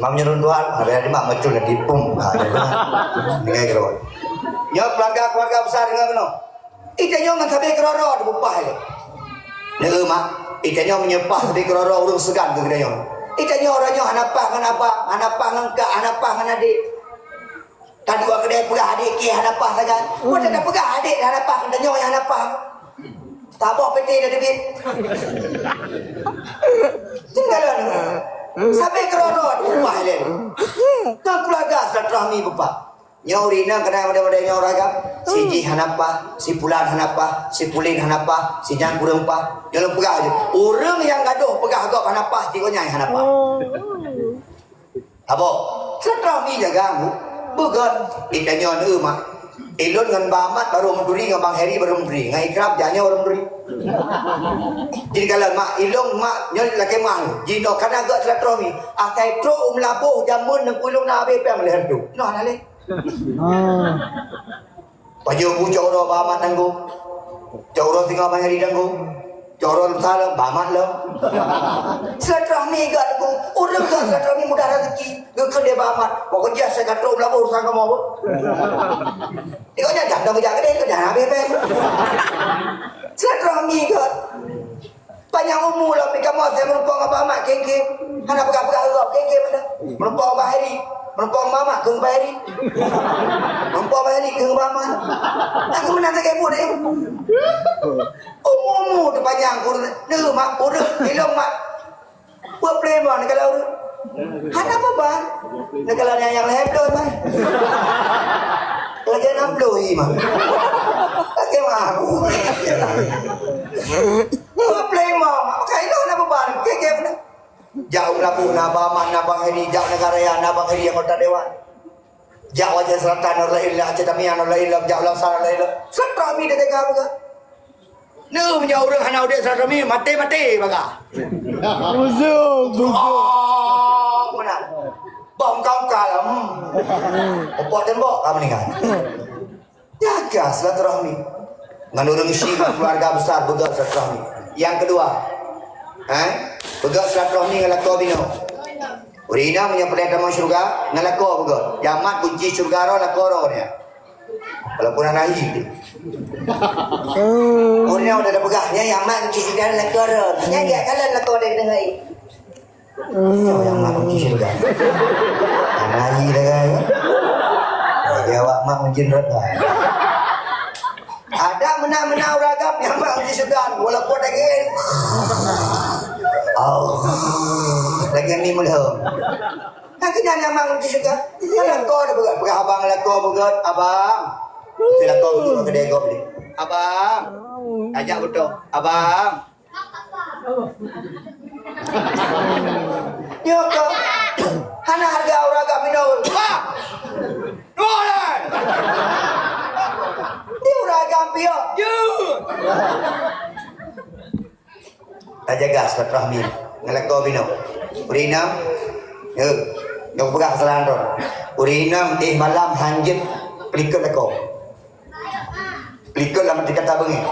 Mam nyerunduan, ada di mak macul di pum. Dengan kero. Nyo keluarga besar dengan keno. Ite nyo ngan sabe keroro di bupah le. Ne mak, ite nyo menyepah sabe keroro urung segan ke gede nyo. Ite nyo orang nyo hanapah ngangka, hanapah ngan adik. Tadi gua kedai pegah adik ke hanapah sagan. Gua tak pegah adik hanapah dan nyo yang hanapah. Tabok PT dah debit. Tinggalan. Sampai kerono upah le. Tak keluarga silaturahmi bapa. Nyaurina kena ada nyauraga. Si Ji hanapa, si Pulan hanapa, si Pulin hanapa, si Jang kurang pa. Yang pegah aja. Orang yang gaduh pegah agak hanapa, tigonya hanapa. Apa? Silaturahmi jaga mu. Bukan itanya mak. Elon dengan Bamat baru menduri dengan Bang Heri baru menduri. Ngai kerap janya orang menduri. Jadi kalau mak ilong mak nyol laki mang. Jino karena agak silaturahmi. Akai tro labuh jamun nang kulung na abe pe melihat tu. Noh nale. Baju bu joro Bamat nanggo. Joro tinggal Bang Heri nanggo. Joro salam Bamat lo. Silaturahmi gak aku. Orang gak silaturahmi mudah rezeki. Gak dia Bamat. Pokoknya saya kata labuh urusan kamu apa? Dia kata jangan kerja kedai ke jangan apa-apa. Silaturahmi ke. Banyak umur lah mereka mau saya menumpang apa mak kengkeng. Hana pegang-pegang agak kengkeng mana. Menumpang Abah Heri. Menumpang Mama ke Abah Heri. Menumpang Abah Heri ke Mama. Aku menang tak kebun eh. Umur tu panjang kurang. Ni mak kurang. Ilong mak. Buat play bang kalau hana apa bang? Kalau yang leher tu bang. Lagi 60 mah. Lagi mau. Play mama. Kailo na babar. Keke mana? Jauh labu na Baman na Bang Heri, jauh negara ya na Bang Heri yang kota dewan. Jauh aja selatan orang ilah, cetamian orang ilah, jauh langsar orang ilah. Setrami dia tega baga. Nu punya orang hana udah setrami mati baga. Buzuk. Mana? Bom kau kalam. Opot tembok kamu ni kan. Jaga silaturahmi. Ngan orang isi keluarga besar begal silaturahmi. Yang kedua, begal silaturahmi ngalako bino. Urina punya perintah syurga ngalako begal. Jamat kunci syurga ro lako ro dia. Walaupun nahi. Urina udah ada pegahnya jamat kunci syurga lako ro. Nya dia kalau lako dia dengar. Yang mak kunci syurga. Nahi dah kan. Jawab mak menjenrat dah. Ada menang-menang ragam yang mak kunci syurga. Walaupun lagi. Lagi ni mulham. Nak kena yang mak kunci syurga. Lako dah begat. Pegah abang lako begat. Abang. Si lako betul kedai kau beli. Abang. Ajak betul. Abang. Yo kau, hana harga orang kami dulu. Wah, dolan. Dia orang kami yo. Aja gas silaturahmi, ngelakau bino. Urinam, yo pegang selandor. Urinam malam hanjit pelikut lekau. Pelikut dalam arti kata bengih.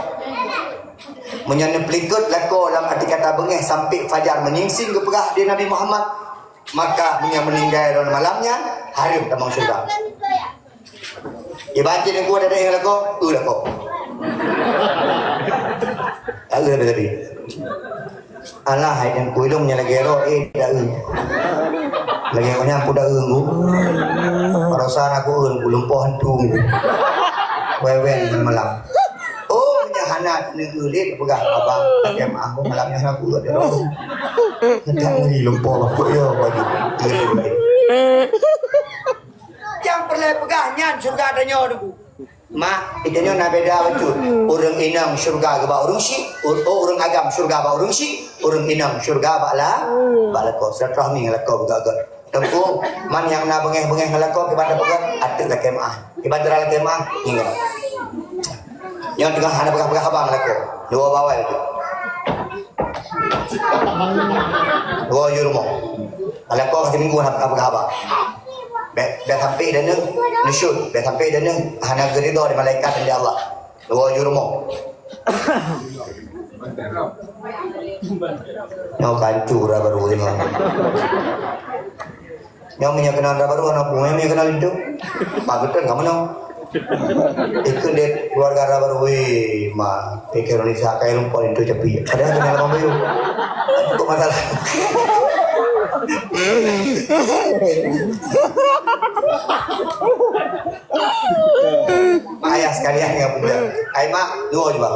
Menyana pelikut lako dalam arti kata bengih sampai fajar menyingsing ke pegah di Nabi Muhammad, maka yang meninggal dalam malamnya harim tamang syurga. Ia bancin yang kuat ada yang lako, lako. Ada tadi. Alah hai dan kuilung nya lagi ro dah lagi ko nyampu dah engu. Parasan aku belum pohon tung. Wewen malam. Anak negeri pegah abang jemaah aku malamnya aku ada roh hendak ni lumpur apa ya bagi yang perlu pegahnya surga adanya dulu mak idenya na beda betul orang inam surga ke ba orang si orang agam surga ba orang si orang inam surga ba la ko silaturahmi ngalako begagat tempo man yang na bengeh-bengeh ngalako kepada pegat atuk la kemah ibadah la kemah ingat yang tengah ada pegang-pegang abang lako dua bawah itu dua jurumong lako hari minggu nak pegang abang dah sampai dan nusyud dah sampai dan hana gerido di malaikat dan di Allah dua jurumong Nyo kancur baru ini. Nyo punya kenal baru anak punya kenal itu. Pagutan kamu no. Ikut deh keluarga baru mah pikir Indonesia kayak rumput itu cepi. Ada kenal kamu yuk. Kok masalah? Ayah sekalian yang punya. Ayah mak dua juga.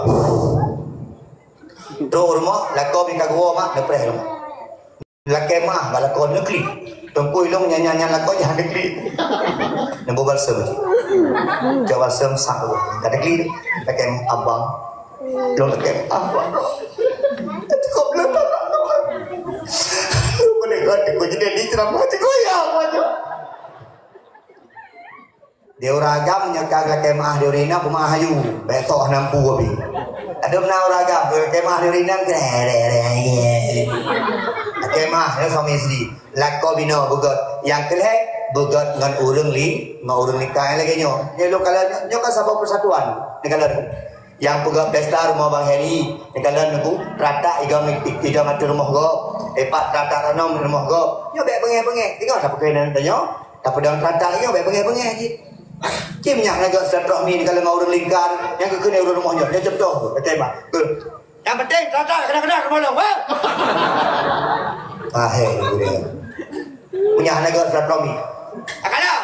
Dua rumah, lakon yang kagua mak lepres rumah. Lakon mah balakon negeri. Tungku ilung nyanyi lakon yang negeri. Nembu balsem. Jawab balsem sah tu. Kat negeri lakon abang. Long lakon abang. Kau belum apa? Boleh kau jadi di ceramah tu ya macam. Deuragam nyakag kemah deurina pumahayu betok nampu abi. Ada menau ragam kemah deurina kemah ya suami isteri. Lako bino bugot yang keleh bugot ngan urang li, ngan urang nikah lagi nyo. Nyo kalau nyo kan sabab persatuan. Kalau yang pegang pesta rumah Bang Heri, kalau nunggu rata igam atur rumah go, epat rata ranom rumah go. Nyo baik bengeh-bengeh. Tengok tak pakai nanti nyo. Tak pedang rata nyo baik bengeh-bengeh je. Kimnya naga silaturahmi kalau mau urang lingkar, yang kena urang rumahnya, dia cepet kata mak. Yang penting rata kena kemolong, wah. Dia. Punya naga silaturahmi. Kalau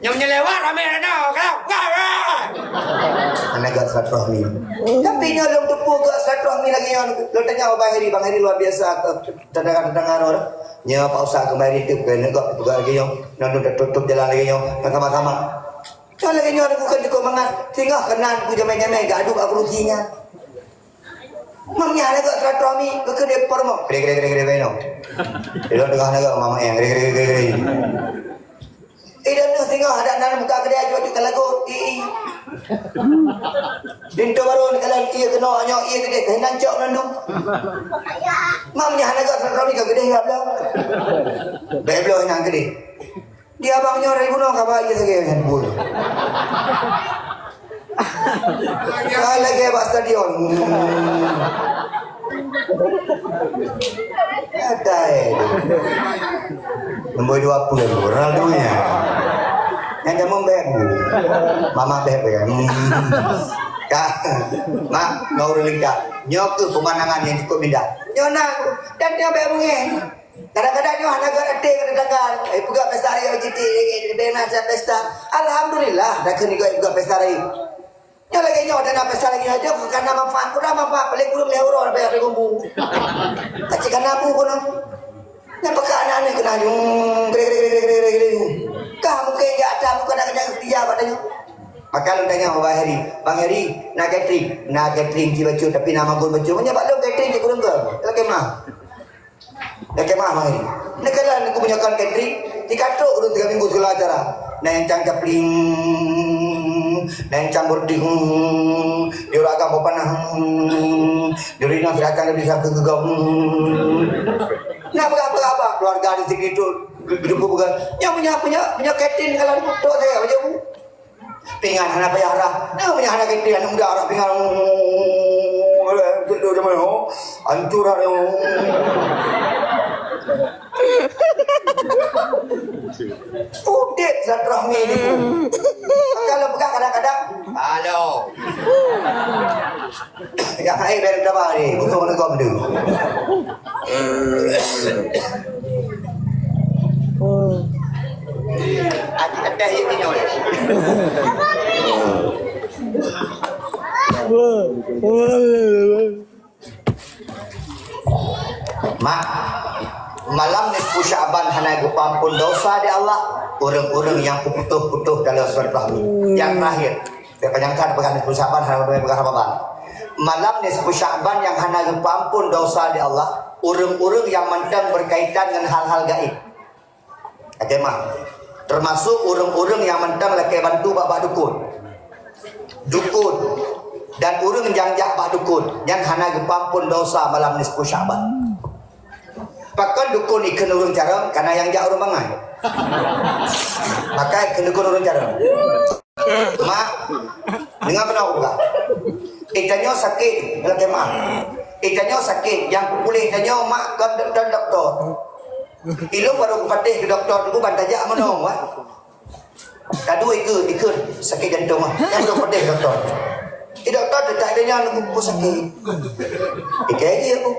yang nyelewat rame ada, kalau naga silaturahmi. Tapi nya belum tepuk ke silaturahmi lagi yang lo tanya Bang Heri luar biasa tendangan orang. Nya Pak Ustaz kembali tu kena gak lagi yang nak tutup jalan lagi yang sama-sama. Kalau lagi yang aku cukup mangat tinggal kenan aku jamai-jamai gaduh aku ruginya. Mamnya naga silaturahmi ke kena permo. Gede beno. Dia tengah naga mama yang gede. Dan nu tinggal ada dalam muka kedai jual kita lagu Dinto baru kalau ia kena nyo ia gede kenan cok nandu. Mamnya naga silaturahmi ke gede enggak belum. Belum yang gede. Dia abangnya ribu no ka ba iya lagi handball. Lagi bas stadion. Ada nombor 20 Ronaldo nya. Yang jamu bebu. Mama bebu ya. Kak, mak ngau lingkar. Nyok tu pemandangan yang cukup indah. Nyona dan dia bebu nge. Kadang-kadang nyo anak gede kadang-kadang buka pesta raya citi bena pesta. Alhamdulillah dah kini buka pesta raya. Nyo lagi nyo ada pesta lagi aja karena manfaat kurang manfaat paling kurang lehoro bayar kumbu. Kacik kana bu kono. Nya pekaan ane kena gede. Kamu ke enggak ada bukan kadang-kadang dia padanya. Maka lu tanya Bang Heri, nak catering ji baju tapi nama gol baju nya bak lu catering je kurang ke. Lagi mah. Lagi mah Bang Heri. Nek kalau aku punya catering, dikatuk udah 3 minggu segala acara. Nah yang cang capling, nah yang cang bording, dia agak mau panah, dia rina silakan lebih sampai gegam. Nah apa keluarga di sini itu hidup bukan. Yang punya catering kalau itu saya macam tu. Pingan anak payara, nah punya anak catering anak muda arah pingan. Itu macam mana? Hancur ada. Udah silaturahmi ni. Kalau bukan kadang-kadang, halo. Ya hai ber berapa hari? Bukan mana kau benda. Ada yang ini oleh. Mak, malam nisfu Sya'ban hana gupampun dosa di Allah. Orang-orang yang putuh-putuh dalam silaturahmi. Yang terakhir, kepanjangkan pegang nisfu Sya'ban hana pegang Ramadan. Malam nisfu Sya'ban yang hana gupampun dosa di Allah. Orang-orang yang mentang berkaitan dengan hal-hal gaib. Akemah. Termasuk orang-orang yang mentang laki bantu bapa dukun. Dan orang yang jak dukun yang hana gupampun dosa malam nisfu Sya'ban. Pakai dukun ikan urung cara karena yang jak urung bangai. Maka ikan dukun urung cara. Mak, dengar benar bukan? Ikannya sakit, lagi mak. Ikannya sakit, yang pulih ikannya mak kan doktor. Ilo baru kupatih ke doktor tu bantajak mana wah. Kadu ikut sakit jantung ah. Yang baru kupatih ke doktor. Doktor dekat dia aku sakit. Ikai dia aku.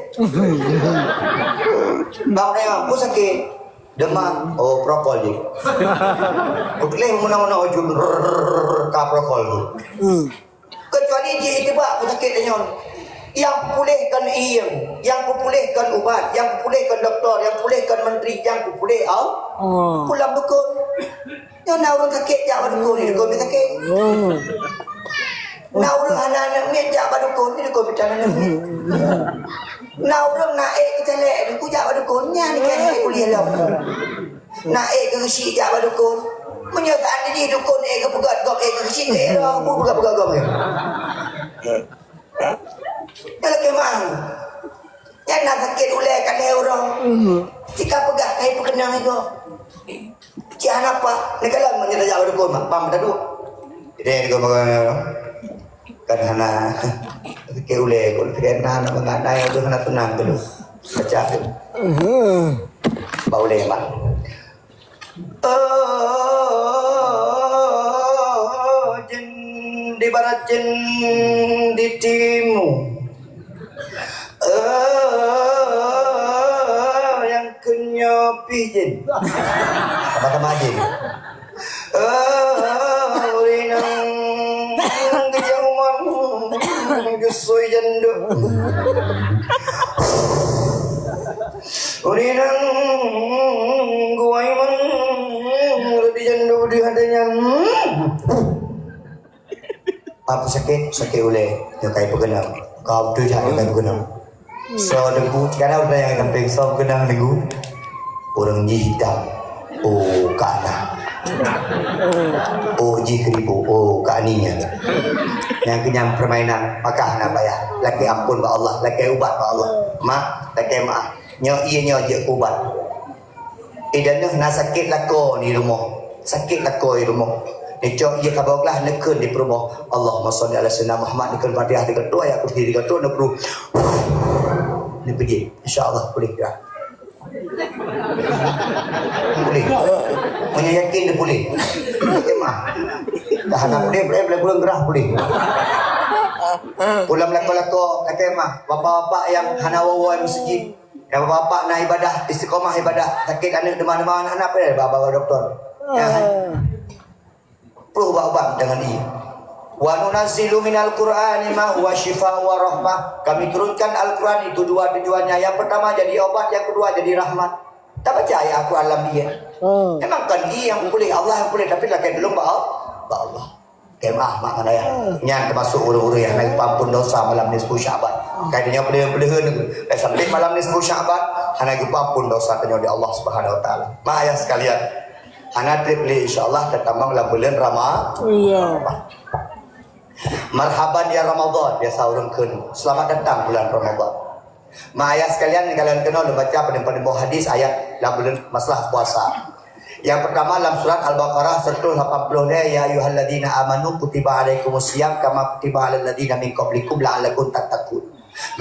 Bang dia aku sakit. Demam, oh prokol je. Boleh mana-mana ujung ka prokol tu. Kecuali dia itu pak sakit dia yang pulihkan yang pulihkan ubat, yang pulihkan doktor, yang pulihkan menteri, yang pulih pulang dukun. Yang nak orang sakit jak dukun ni dukun sakit. Nak orang anak-anak ni jak dukun ni dukun bicara anak ni. Nak orang naik kita lek ni ku jak dukun nya ni kan kuliah lah. Naik ke kecil jak dukun. Menyatakan diri dukun ke pegat gok ke kecil ke dah aku pegat gok ke. Kalau kemang yang nak sakit ulai kan orang jika pegah kai perkenang itu cian apa ni kalau menyata jauh dukun pam dah dua dia dukun kan hana sakit ulai kalau sakit hana mengadai itu hana tenang dulu baca tu bau lemak jin di barat jin di timur yang kenyopi jin apa-apa jin urinang kejauhan gesoi jando urinang guaiman di jando di hadanya apa sakit uleh yang kai pegenang kau tu jangan kai pegenang so dengku sekarang udah yang penting so pegenang dengku orang hitam oh kana oh jikribu oh kaninya yang kenyang permainan maka nak bayar laki ampun ba Allah laki ubat ba Allah mak laki maaf nyo iya nyo je ubat idanah nak sakit lako di rumah sakit lako di rumah Nicok ia kabaglah nekun di perumah Allahumma salli ala sayyidina Muhammad nekun Fatihah dengan doa yang aku diri dengan doa nekru ni pergi insyaallah boleh ya boleh punya yakin dia boleh kemah dah nak boleh pulang gerah boleh pulang lako-lako kemah bapak-bapak yang hana wawa masjid dan bapak nak ibadah istiqamah ibadah sakit anak demam-demam anak apa bapak doktor ya perlu ubat dengan ia. Wa nunazzilu minal Qur'ani ma huwa syifaa wa rahmah. Kami turunkan Al-Qur'an itu dua tujuannya. Yang pertama jadi obat, yang kedua jadi rahmat. Tak percaya aku alam dia. Memang kan dia yang boleh, Allah yang boleh, tapi lagi belum ba Allah. Kemah makna ya. Yang termasuk orang-orang yang naik pampun dosa malam nisfu Syaban. Kaidanya beliau-beliau sampai malam nisfu Syaban hana pampun dosa tanya di Allah Subhanahu wa taala. Maaf sekalian. Ana tripli insyaallah tertambang dalam bulan Ramadan. Marhaban ya Ramadan biasa orang kun. Selamat datang bulan Ramadan. Maya sekalian kalian kenal baca pada hadis ayat dalam bulan masalah puasa. Yang pertama dalam surat Al-Baqarah 180 ya ayyuhalladzina amanu kutiba alaikumusiyam kama kutiba alal ladzina min qablikum la'allakum tattaqun.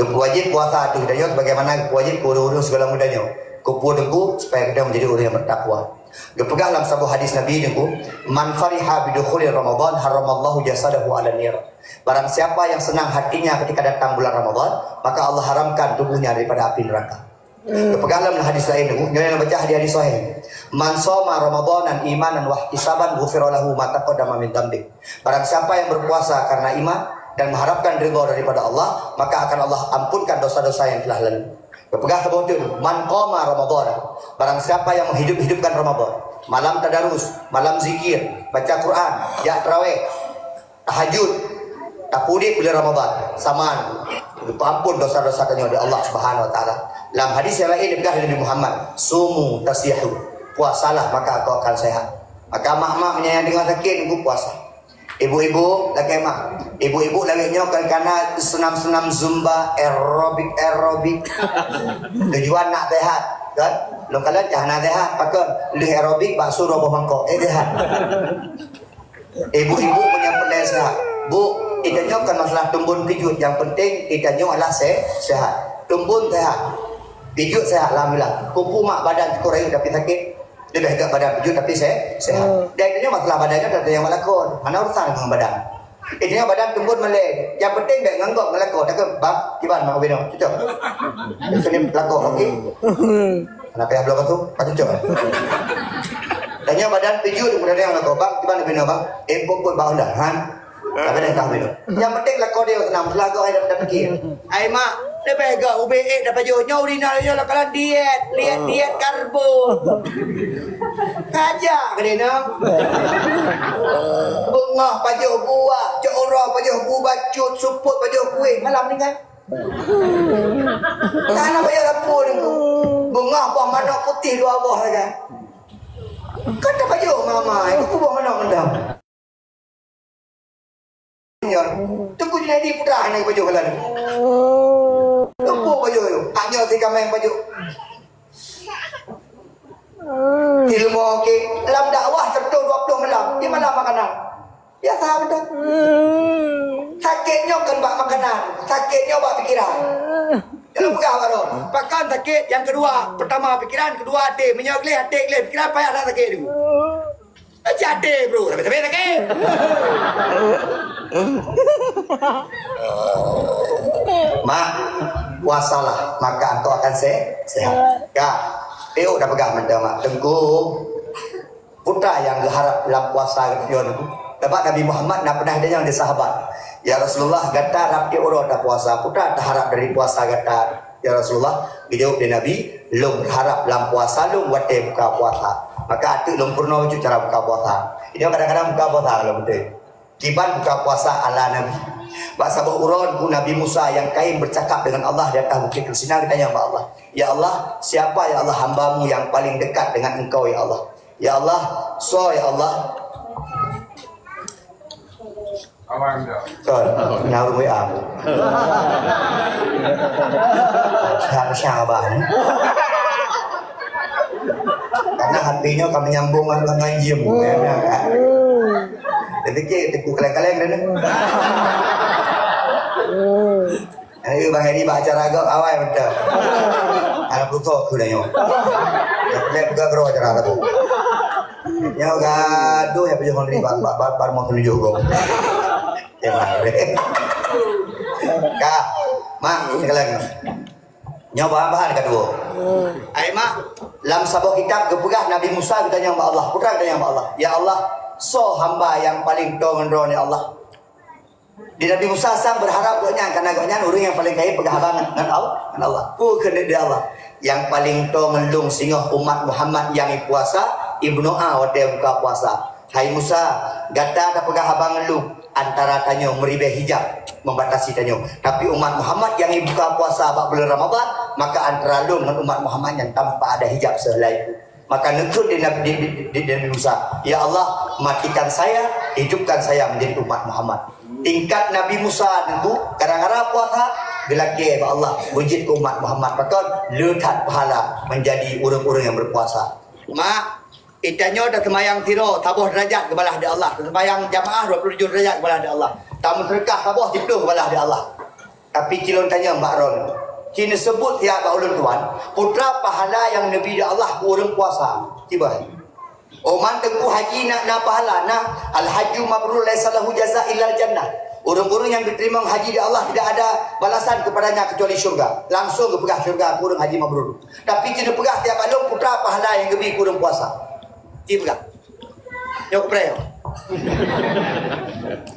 Wajib puasa itu daya bagaimana wajib urus segala mudahnya. Kumpul dengku supaya kita menjadi orang yang bertakwa. Dipegang dalam sebuah hadis Nabi dengku, man fariha bidukhuli Ramadan haramallahu jasadahu 'ala nar. Barang siapa yang senang hatinya ketika datang bulan Ramadan, maka Allah haramkan tubuhnya daripada api neraka. Dipegang dalam hadis lain dengku, yang baca hadis sahih. Man shoma Ramadanan imanan wa ihtisaban ghufira lahu ma taqaddama min dzambi. Barang siapa yang berpuasa karena iman dan mengharapkan ridha daripada Allah, maka akan Allah ampunkan dosa-dosa yang telah lalu. Berpegang ke bawah itu, man qama Ramadan. Barang siapa yang menghidupkan Ramadan, malam tadarus, malam zikir, baca Quran, ya tarawih, tahajud, tapudi bulan Ramadan, samaan, ampun dosa-dosa kanya oleh Allah Subhanahu wa taala. Dalam hadis yang lain dipegang Nabi Muhammad, sumu tasyihu, puasalah maka kau akan sehat. Maka mak-mak menyayang dengan sakit ibu puasa. Ibu-ibu lagi mak, ibu-ibu lagi nyokan karena senam-senam zumba aerobik tujuan nak sehat kan lo kalian jangan nak sehat pakai li aerobik bakso roboh mangkok sehat. Ibu-ibu punya pendaya sehat bu Itanya bukan masalah tumbun pijut. Yang penting itanya adalah sehat. Tumbun sehat, pijut sehat, alhamdulillah. Kuku mak badan kurang tapi sakit. Lebih agak badan pijut tapi sehat. Dan itanya masalah badannya ada yang melakon. Mana urusan dengan badan? Itanya badan tumbun melek. Yang penting tak nganggap melakon. Tak ke bang, kiban mak bino. Cucuk. Itu ni melakon, okey. Kenapa yang belum tu? Pak cucuk. Tanya badan pijut kemudian yang melakon. Bang, kiban bino bang? Pokok bang dah. Tapi dah tahu bino. Yang penting lakon dia senang. Melakon ai dapat fikir. Ai mak, dia pega UBE dapat jo nyau dina dia kalau diet, lihat diet karbo. Kaja kedena. Bengah pajo buah, cora pajo buah bacut, suput pajo kuih. Malam ni kan. Tanah pajo lapur ni. Bengah buah manok putih dua buah saja. Kata pajo mama, aku buah manok mendam. Tunggu jadi putra anak baju kalan. Tunggu baju tu. Hanya si kameng baju. Ilmu okey. Dalam dakwah serta 20 malam. Di malam makanan. Biasa betul. Sakitnya kan bak makanan. Sakitnya bak pikiran. Jangan pegah baru. Pakan sakit yang kedua. Pertama pikiran, kedua hati. Menyokli hati kelih. Pikiran payah dah sakit dulu. Jadi bro, tapi sakit. Mak, puasalah maka engkau akan sehat. Ya, dah pegang menda mak. Tengku putra yang harap dalam puasa dia tu. Dapat Nabi Muhammad nak pernah dia yang sahabat. Ya Rasulullah kata rap dia orang dah puasa. Putra tak harap dari puasa kata. Ya Rasulullah, dijawab dia Nabi, lum harap dalam puasa lum wate buka puasa. Maka atu lum purna wujud cara buka puasa. Dia kadang-kadang buka puasa kalau betul. Kiban buka puasa ala Nabi. Bahasa beruron pun Nabi Musa yang kain bercakap dengan Allah di atas bukit Sinai ditanya kepada Allah. Ya Allah, siapa ya Allah hambamu yang paling dekat dengan engkau ya Allah? Ya Allah, so ya Allah. So, naruh WA. Siapa ni? Karena hatinya kami nyambung dengan jiem. Dia fikir teku kaleng-kaleng dia ni. Ini Bang Hedi baca acara awal betul. Anak putus aku dah nyok. Yang pelak juga gerak acara tu. Yang gaduh yang perjuangan ni bar mau tunjuk kau. Jangan deh. Kak, mak sekarang. Nyawa bahan-bahan kedua. Ai mak, dalam sebuah kitab kepegah Nabi Musa bertanya kepada Allah, putra bertanya kepada Allah, ya Allah, so hamba yang paling tong ya Allah. Di Nabi Musa sang berharap gaknya karena gaknya orang yang paling kaya pegah banget dengan Allah. Ku kena dia Allah. Yang paling tong ngelung singoh umat Muhammad yang puasa Ibnu A wate buka puasa. Hai Musa, gata tak pegah abang ngelung antara tanyo meribah hijab membatasi tanyo. Tapi umat Muhammad yang buka puasa bak bulan Ramadan, maka antara lu dengan umat Muhammad yang tanpa ada hijab selain itu. Maka nekut di Nabi Musa, ya Allah matikan saya, hidupkan saya menjadi umat Muhammad. Tingkat Nabi Musa tentu kadang-kadang puasa gelake kepada Allah wujud ke umat Muhammad, maka letak pahala menjadi orang-orang yang berpuasa. Mak, itanya dah semayang tiro tabuh derajat kepada Allah, semayang jamaah 27 derajat kepada Allah, tamu sedekah tabuh 10 kepada Allah. Tapi kilon tanya Mbak Ron, kini sebut tiap ulun tuan putra pahala yang Nabi Allah orang puasa tiba. Oman tengku haji nak pahala nak al hajju mabrur laisa lahu jazaa illa al jannah. Orang-orang yang diterima haji di Allah tidak ada balasan kepadanya kecuali syurga. Langsung ke pegah syurga kurang haji mabrur. Tapi kena pegah tiap alung putra pahala yang lebih kurang puasa. Ti pegah. Yo pray.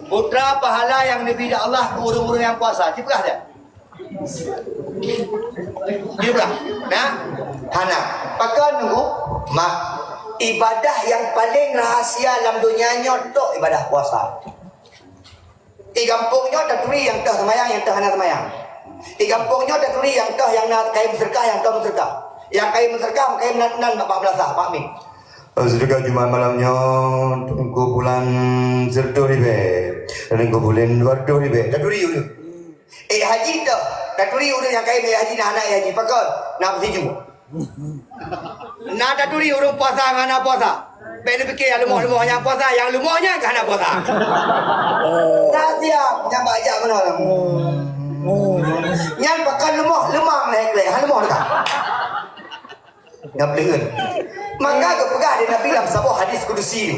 Putra pahala yang Nabi Allah ke orang-orang yang puasa. Ti pegah dia. Dia pegah. Nah, hana. Pakai nunggu mak ibadah yang paling rahasia dalam dunia nyotok ibadah puasa. Di kampungnya tak turi yang tah semayang, yang tah hana semayang. Di kampungnya tak turi yang tah yang nak kain berserkah, yang tah berserkah. Yang kain berserkah, kain nan 14 Pak Min. Sedekah Jumat malamnya tunggu bulan Zerdo ribe. Dan tunggu bulan Wardo ribe. Tak turi dulu. Haji tak. Tak turi dulu yang kain haji nak anak haji pakon. Nak berseju. Nak tak turi orang puasa dengan anak puasa. Baik dia fikir yang lemah-lemah yang puasa, yang lemahnya kan nak puasa. Tak siap, yang bajak mana lah. Yang pakai lemah leh, hang lemah dekat. Yang pelihun. Maka kepegah dia Nabi dalam sebuah hadis kudusi ni.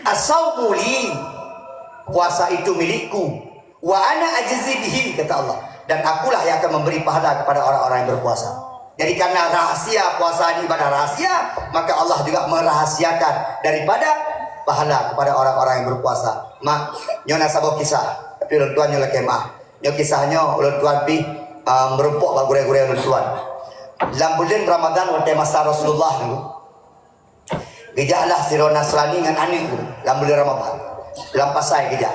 As-sawmu li, puasa itu milikku. Wa ana ajzi bihi, kata Allah. Dan akulah yang akan memberi pahala kepada orang-orang yang berpuasa. Jadi karena rahasia puasa ini ibadah rahasia, maka Allah juga merahasiakan daripada pahala kepada orang-orang yang berpuasa. Mak, nyo nak sabuk kisah, tapi ulun tuan nyo lagi mah. Nyo kisahnya ulun tuan pi merumpuk bak gure-gure ulun tuan. Dalam bulan Ramadan waktu masa Rasulullah ni, gejaklah siro Nasrani dengan anik tu dalam bulan Ramadan. Dalam pasai gejak.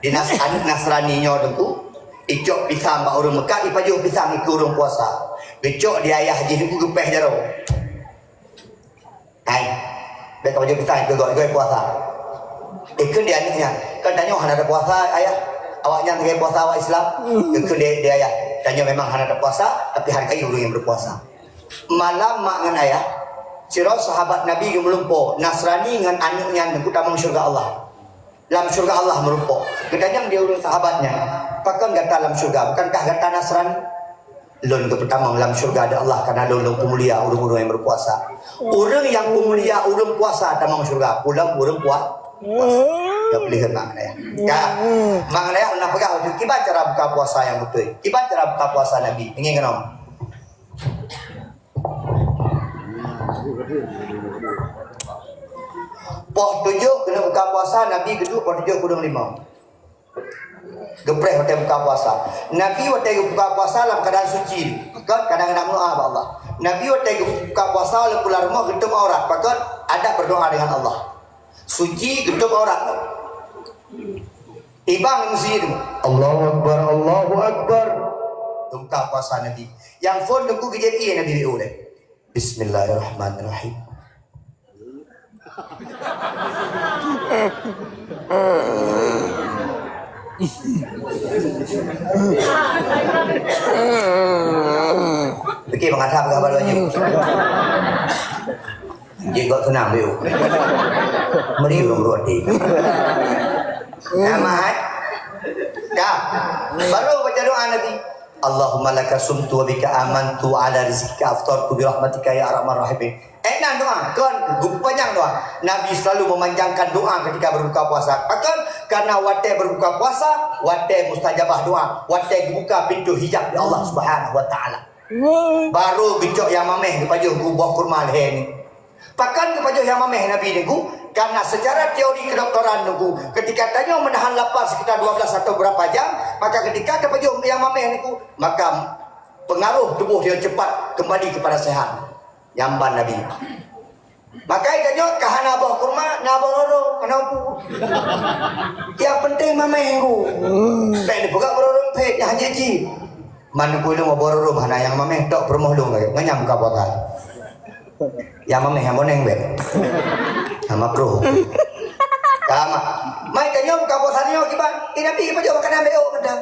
Di anik Nasrani nyo tu, icok pisang bak urang Mekah, ipajuh pisang ikut urang puasa. Becok dia ayah haji ni gepeh jaro. Hai. Bek baju pisang ke goi puasa. Ikut dia aniknya. Kan tanya hana ada puasa ayah. Awaknya dengan puasa awak Islam. Ikut dia ayah. Tanya memang hana ada puasa tapi hargai orang yang berpuasa. Malam mak dengan ayah. Sira sahabat Nabi yang melumpur Nasrani dengan aniknya ku tamang syurga Allah. Dalam syurga Allah melumpur. Kedanyang dia urus sahabatnya. Pakan gata dalam syurga, bukankah gata Nasrani? Lun ke pertama dalam syurga ada Allah karena lun pemulia orang-orang yang berpuasa. Orang yang pemulia orang puasa tamang syurga, pulang orang puasa. Tak boleh kena ya. Ya. Maknanya nak pegang kibat cara buka puasa yang betul. Kibat cara buka puasa Nabi. Ingin kenal? Poh 7 kena buka puasa Nabi kedua poh 7 kurang 5. Gepreh waktu buka puasa. Nabi waktu buka puasa dalam keadaan suci. Kadang-kadang doa kepada Allah. Nabi waktu buka puasa oleh keluar rumah gentum aurat. Bahkan ada berdoa dengan Allah. Suci gentum aurat. Ibang masjid. Allahu Akbar, Allahu Akbar. Buka puasa Nabi. Yang phone aku kejadian Nabi BO deh. Bismillahirrahmanirrahim. Fikir menghadap ke baru aja. Jenggot senang dia. Meri belum roti. Amat. Ya. Baru baca doa Nabi. Allahumma laka sumtu wa bika amantu ala rizqika aftartu bi rahmatika ya arhamar rahimin. Enak doa, kan panjang doa. Nabi selalu memanjangkan doa ketika berbuka puasa. Bahkan karena wate berbuka puasa, wate mustajabah doa, wate buka pintu hijab di Allah Subhanahu wa taala. Baru gejok yang mameh kepajuh buah kurma leh ni. Bahkan kepajuh yang mameh Nabi ni karena secara teori kedokteran nunggu ketika tanya menahan lapar sekitar 12 atau berapa jam, maka ketika kepajuh yang mameh ni maka pengaruh tubuh dia cepat kembali kepada sehat. Nyamban Nabi. Maka ikatnya kahana buah kurma, na bororo, kenapa? Yang penting mameh ku. Baik dibuka bororo pet yang haji. Mana ku lu bororo mana yang mameh tok permoh lu nganyam buka puasa. Yang mameh yang boneng bet. Sama pro. Kama. Mai kanyo buka puasa ni kiban. Ini Nabi pajo makan ambil kadang.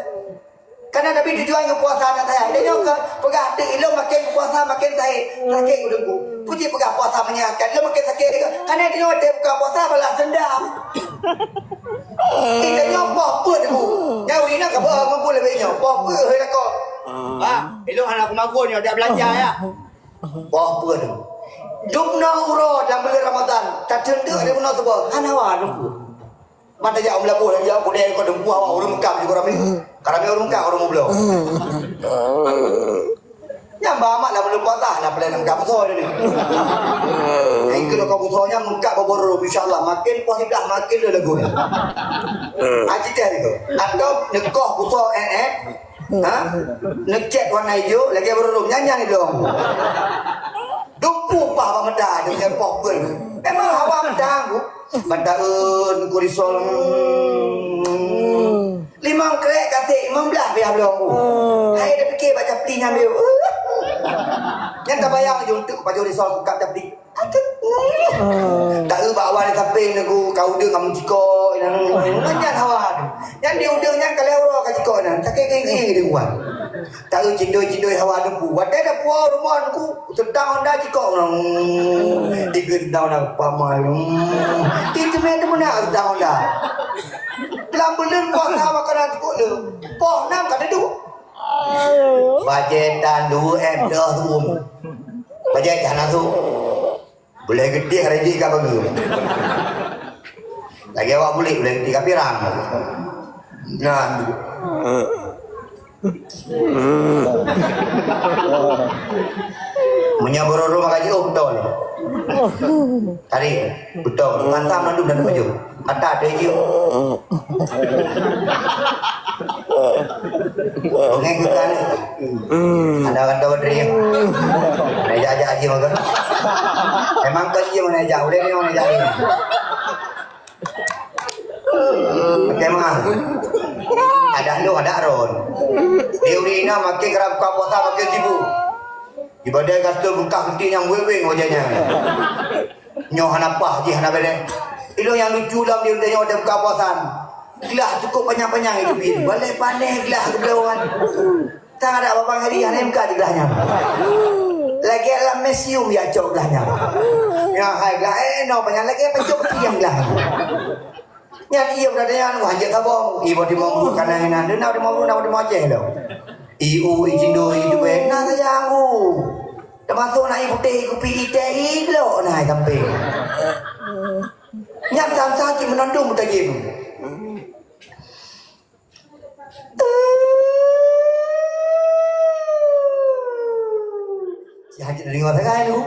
Karena Nabi tujuan ke puasa anak saya. Dia juga pegah hati. Lo makin puasa makin sakit. Sakit udangku. Puji pegah puasa menyehatkan. Lo makin sakit juga. Karena dia juga buka puasa balas dendam. Kita nyoba apa tu? Nyawa ini nak apa? Mampu lebih nyoba apa? Hei kau. Ilo anak mampu ni ada belanja ya. Apa tu? Dukna uro dalam bulan Ramadan. Tak cenderung dia pun nak sebab. Hanawa tu. Mana jauh melakukan yang jauh dia kau dempu awak orang Mekah juga ramai. Karena orang Mekah orang Mublo. Yang bamak lah belum puasa lah pada nak Mekah besar ni. Yang kena kau besarnya Mekah baru insya-Allah makin puasa dah makin le lagu ni. Aji teh itu. Atau nekoh besar NF. Ha? Ngecek warna hijau lagi baru nyanyi dong. Dumpu pah medah dengan pokok. Memang hawa medah bu. Bandaun kurisol 5 krek kasih 15 biar belum. Hai dah fikir baca pli ngambil. Yang tak bayang je untuk baca risol buka tapi. Tak bawa ni tapi aku kau udang kamu jiko nang hawa. Yang dia udangnya kalau orang ka jiko nang tak kek dia buat. Tahu cindoi hawa nunggu. Wadah dah puau rumah nunggu. Sedang anda cikok. Tiga tahun dah pamai. Itu macam mana sedang anda? Dalam belum puau nama makanan cikok le. Puau nam kata tu. Bajetan 2M dah tu. Bajet jangan tu. Boleh gede hari ni kau bagus. Lagi awak boleh gede kapirang. Nah. Menyabur rumah kaji betul. Tadi betul. Mantap mandu dan baju. Ada je. Ngengkan. Ada kan tahu diri. Neja aja maka. Memang kerja mana jauh dia mana jauh. Memang. Ada lu ada ron. Diurina makin kerap kapota makin sibuk. Ibadah kata buka henti yang weweng wajahnya. Nyoh hanapah je hanabene. Itu yang lucu dalam dia tanya ada buka puasan. Gelah cukup panjang-panjang itu bin. Balik pandai gelah kebelawan. Tak ada apa-apa hari yang MK di gelahnya. Lagi dalam museum ya cok gelahnya. Yang hai gelah no panjang lagi pencok yang gelah. Yang ia berada yang wajib kabong. Ibu di mau kanan kanan. Dia nak di mau nak di mau je lo. Iu ijindo hidup nak saja aku. Termasuk nak ibu teh ibu pilih teh lo nak sampai. Nyam sam sakit menondong mudah game. Ya jadi dengar sangat tu.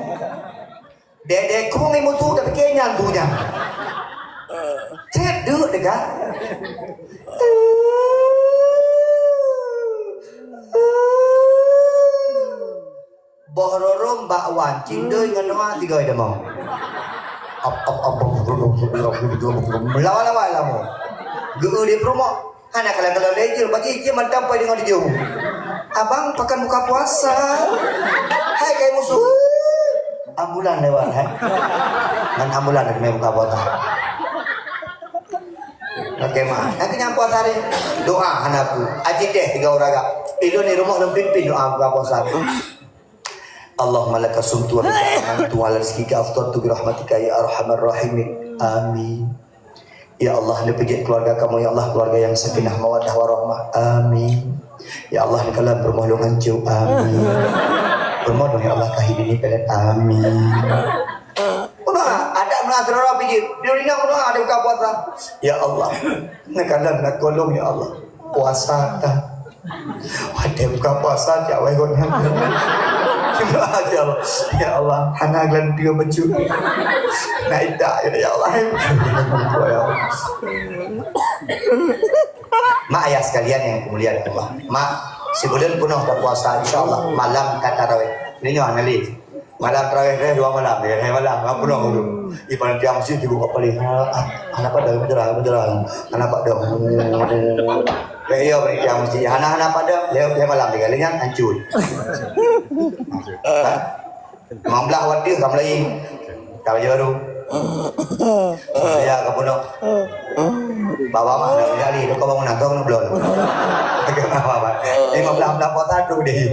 Dek kau ni musuh tapi kenyan tu nya. Cep duk dekat. Bohrorom bakwan cindoi nganoa tiga ida mau. Lawa-lawa lah mau. Guru di promo. Anak kalau lejur bagi dia mantap pai dengan dia. Abang pakan buka puasa. Hai kai musuh. Ambulan lewat hai. Ngan ambulan nak buka puasa. Okey mah. Nak nyampo hari doa anakku. Aji deh 3 orang gak. Itu ni rumah dan pimpin doa buka puasa. Allahumma laka sumtu wa bika amantu wa ala rizkika aftartu bi rahmatika ya arhamar rahimin. Amin. Ya Allah, ni pejit keluarga kamu ya Allah, keluarga yang sakinah mawaddah warahmah. Amin. Ya Allah, ni kalam bermohlongan jauh. Amin. Bermohon ya Allah kahid ini pelet. Amin. Udah ada menasrara pejit. Dia udah ada buka puasa. Ya Allah, ni kalam nak tolong ya Allah. Puasa ta. Ada buka puasa jawai gona. Ya Allah, hana glan dia baju. Naida ya Allah. Mak ayah sekalian yang kemuliaan Allah. Mak sebulan penuh berpuasa insyaallah malam tarawih. Ini nyoh ngali. Malam tarawih 2 malam ya, malam enggak penuh dulu. Ibarat dia mesti dibuka paling. Anak pada beneran. Anak pada. Kayak dia mesti anak-anak pada dia malam tinggalnya hancur. Mamlah wadir kamu lagi. Kau baru. Saya kamu nak. Bawa mah dari kau bangun nangkau nak belum. Apa? Ini mamlah puasa tu deh.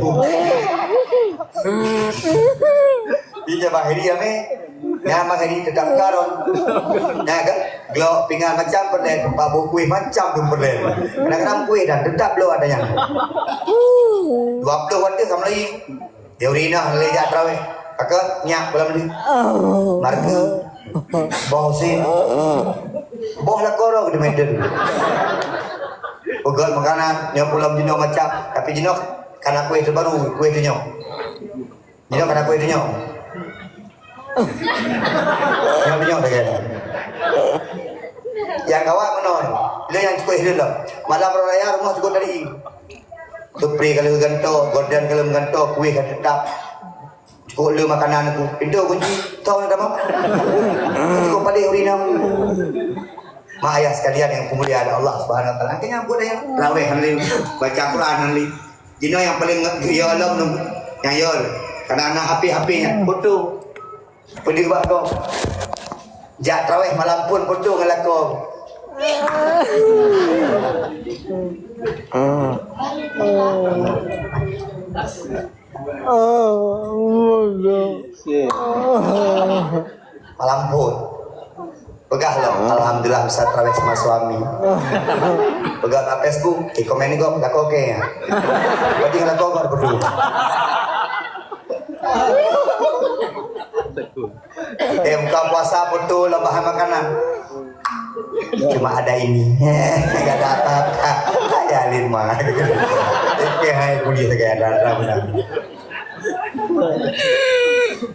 Dia bahari ame. Nama hari tetap karon. Nah kan, kalau pinggan macam perlen, babu kuih macam tu perlen. Kadang-kadang kuih dan tetap lo adanya. 20 waktu sama lagi. Diurina lejak terawih. Kakak nyak belum ni. Marga. Bosin. Boh lah korok di medan. Pegal makanan, nyok pulang jenuh macam. Tapi jenuh karena kuih terbaru, kuih tu nyok. Jenuh karena kuih tu nyok. Yang dah kan. Yang kawan menon. Dia yang cukup hidup lah. Malam raya rumah cukup dari. Supri kalau ganto, gorden kalau ganto, kuih kan tetap. Cukup le makanan aku. Pintu kunci. Tahu nak apa? Cukup pada urina. Mak ayah sekalian yang kemuliaan Allah Subhanahu wa taala. Akhirnya buat yang tarawih hari baca Quran hari. Jino yang paling ya Allah yang ya. Karena anak HP-HP-nya foto. Pergi buat kau. Jak tarawih malam pun foto dengan kau. Malam pun pegah loh, alhamdulillah bisa terawih sama suami. Pegah tak Facebook, komen ini kok tak oke ya. Berarti kalau kau nggak berdua. Buka puasa betul lah bahan makanan. Cuma ada ini, nggak ada apa-apa. Ya lima. Oke, hai puji segala ada benar.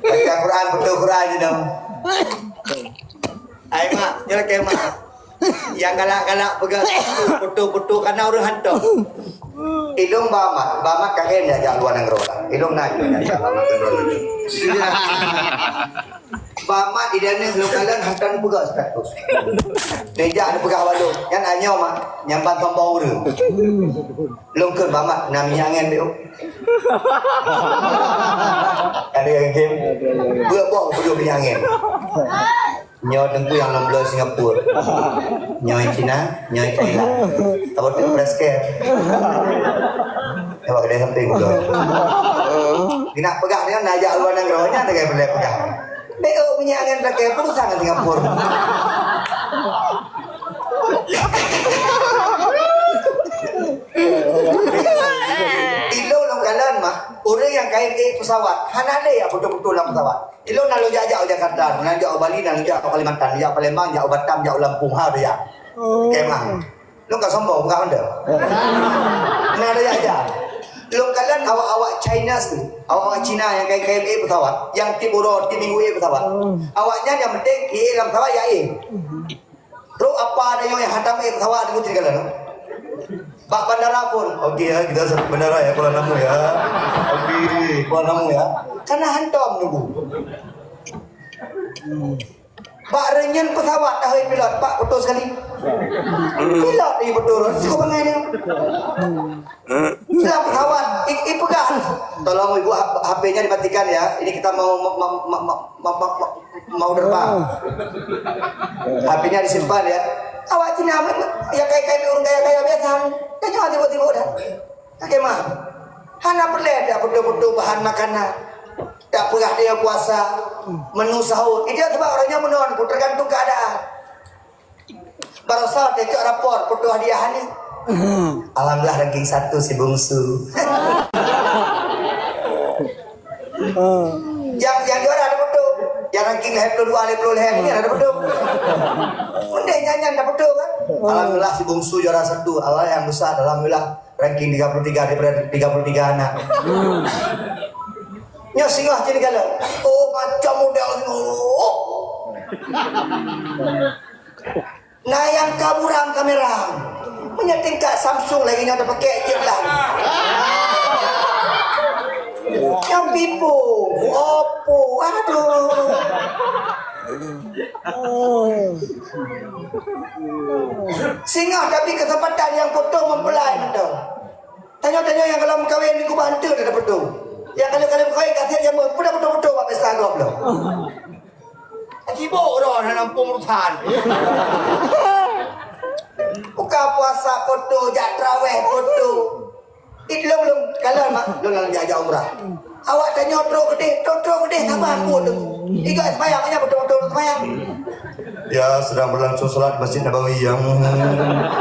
Baca Quran betul Quran je dong. Ai mak, nyala ke mak. Yang galak-galak pegang putu-putu karena orang hantu. Ilung bamak kakek dia ajak luar negeri. Ilung nak ajak bamak negeri. Bamak idane lokalan hantan pegang status. Deja ada pegang walu. Yang anyo mak nyampan tombau dia. Lung ke bamak namanya angin dia. Ada yang game. Buat bodoh punya angin. Nyawa tengku yang 16 Singapura, nyawa Cina, nyawa Thailand. Apa tu press care? Awak kena sampai gula. Nak pegang dia nak ajak luar negeri, nya tak kaya boleh pegang. Beo punya angin tak kaya perusahaan Singapura. Ilo longgalan mah, orang yang kaya pesawat, hana ada ya betul-betul dalam pesawat. Ilo nak jauh Jakarta, nak jauh Bali, nak jauh Kalimantan, jauh Palembang, jauh Batam, jauh Lampung, ha dia. Kemah. Lo enggak sombong, bukan Honda. Nak ada aja. Longgalan awak-awak China tu, awak-awak Cina yang kaya pesawat, yang timur timinggu pesawat. Awaknya yang penting dalam pesawat ya Terus apa ada yang hantam pesawat itu tinggal Pak bandara pun, oke ya kita bandara ya Kuala Namu ya, oke Kuala Namu ya, karena hantam nunggu. Pak renyen pesawat dah pilot, Pak betul sekali. Pilot ini betul, cukup bangai ni. Dalam pesawat, pegang. Tolong ibu HP-nya dimatikan ya. Ini kita mau terbang. HP-nya disimpan ya. Awak Cina ya kayak orang kaya biasa. Kan cuma tiba-tiba dah. Kakek mah. Hana perlu ada betul-betul bahan makanan. Tak pernah dia puasa, menu sahur. Itu sebab orangnya menon, tergantung keadaan. Baru saat dia cek rapor, foto hadiah ni. Alhamdulillah ranking 1 si bungsu. Yang juara ada foto. Yang ranking level 2, level ni ada foto. Mending nyanyian ada foto kan. Alhamdulillah si bungsu juara 1. Allah yang besar, alhamdulillah ranking 33 daripada 33 anak. Nya singgah jadi gala. Oh macam model ni. Nah yang kaburam kamera. Punya tingkat Samsung lagi yang ada pakai je lah. Yang Vivo, Oppo, aduh. Singgah tapi kesempatan yang foto mempelai betul. Tanya-tanya yang kalau kawin ni ku bantu dah dapat tu. Yang kalau kau kasih dia mudah betul-betul apa pesta kau belum? Sibuk dah nak nampung urusan. Buka puasa foto, jak tarawih foto. Itu belum kalau mak belum nak jauh umrah. Awak tanya tro gede sabar aku tu. Tiga sembahyangnya betul-betul sembahyang. Ya sedang berlangsung solat Masjid Nabawi yang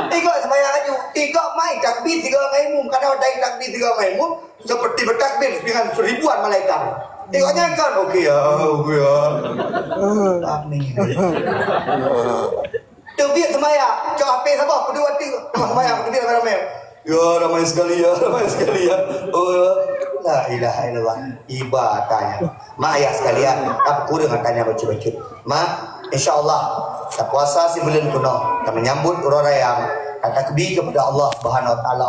tiga sembahyang aja. Tiga mai takbir, tiga maimum. Karena ada takbir, tiga maimum seperti bertakbir dengan ribuan malaikat. Tengoknya kan, okey ya. Amin. Tu biar sembahyang. Cak HP siapa? Kedua tiga. Sembahyang kita ramai-ramai. Ya ramai sekali ya. Oh, la ilaha illallah. Ibadahnya. Mak ayah sekalian, aku dengan tanya baca-baca. Mak, insya-Allah puasa si bulan kuno. Kita menyambut orang yang takbir kepada Allah Subhanahu wa taala.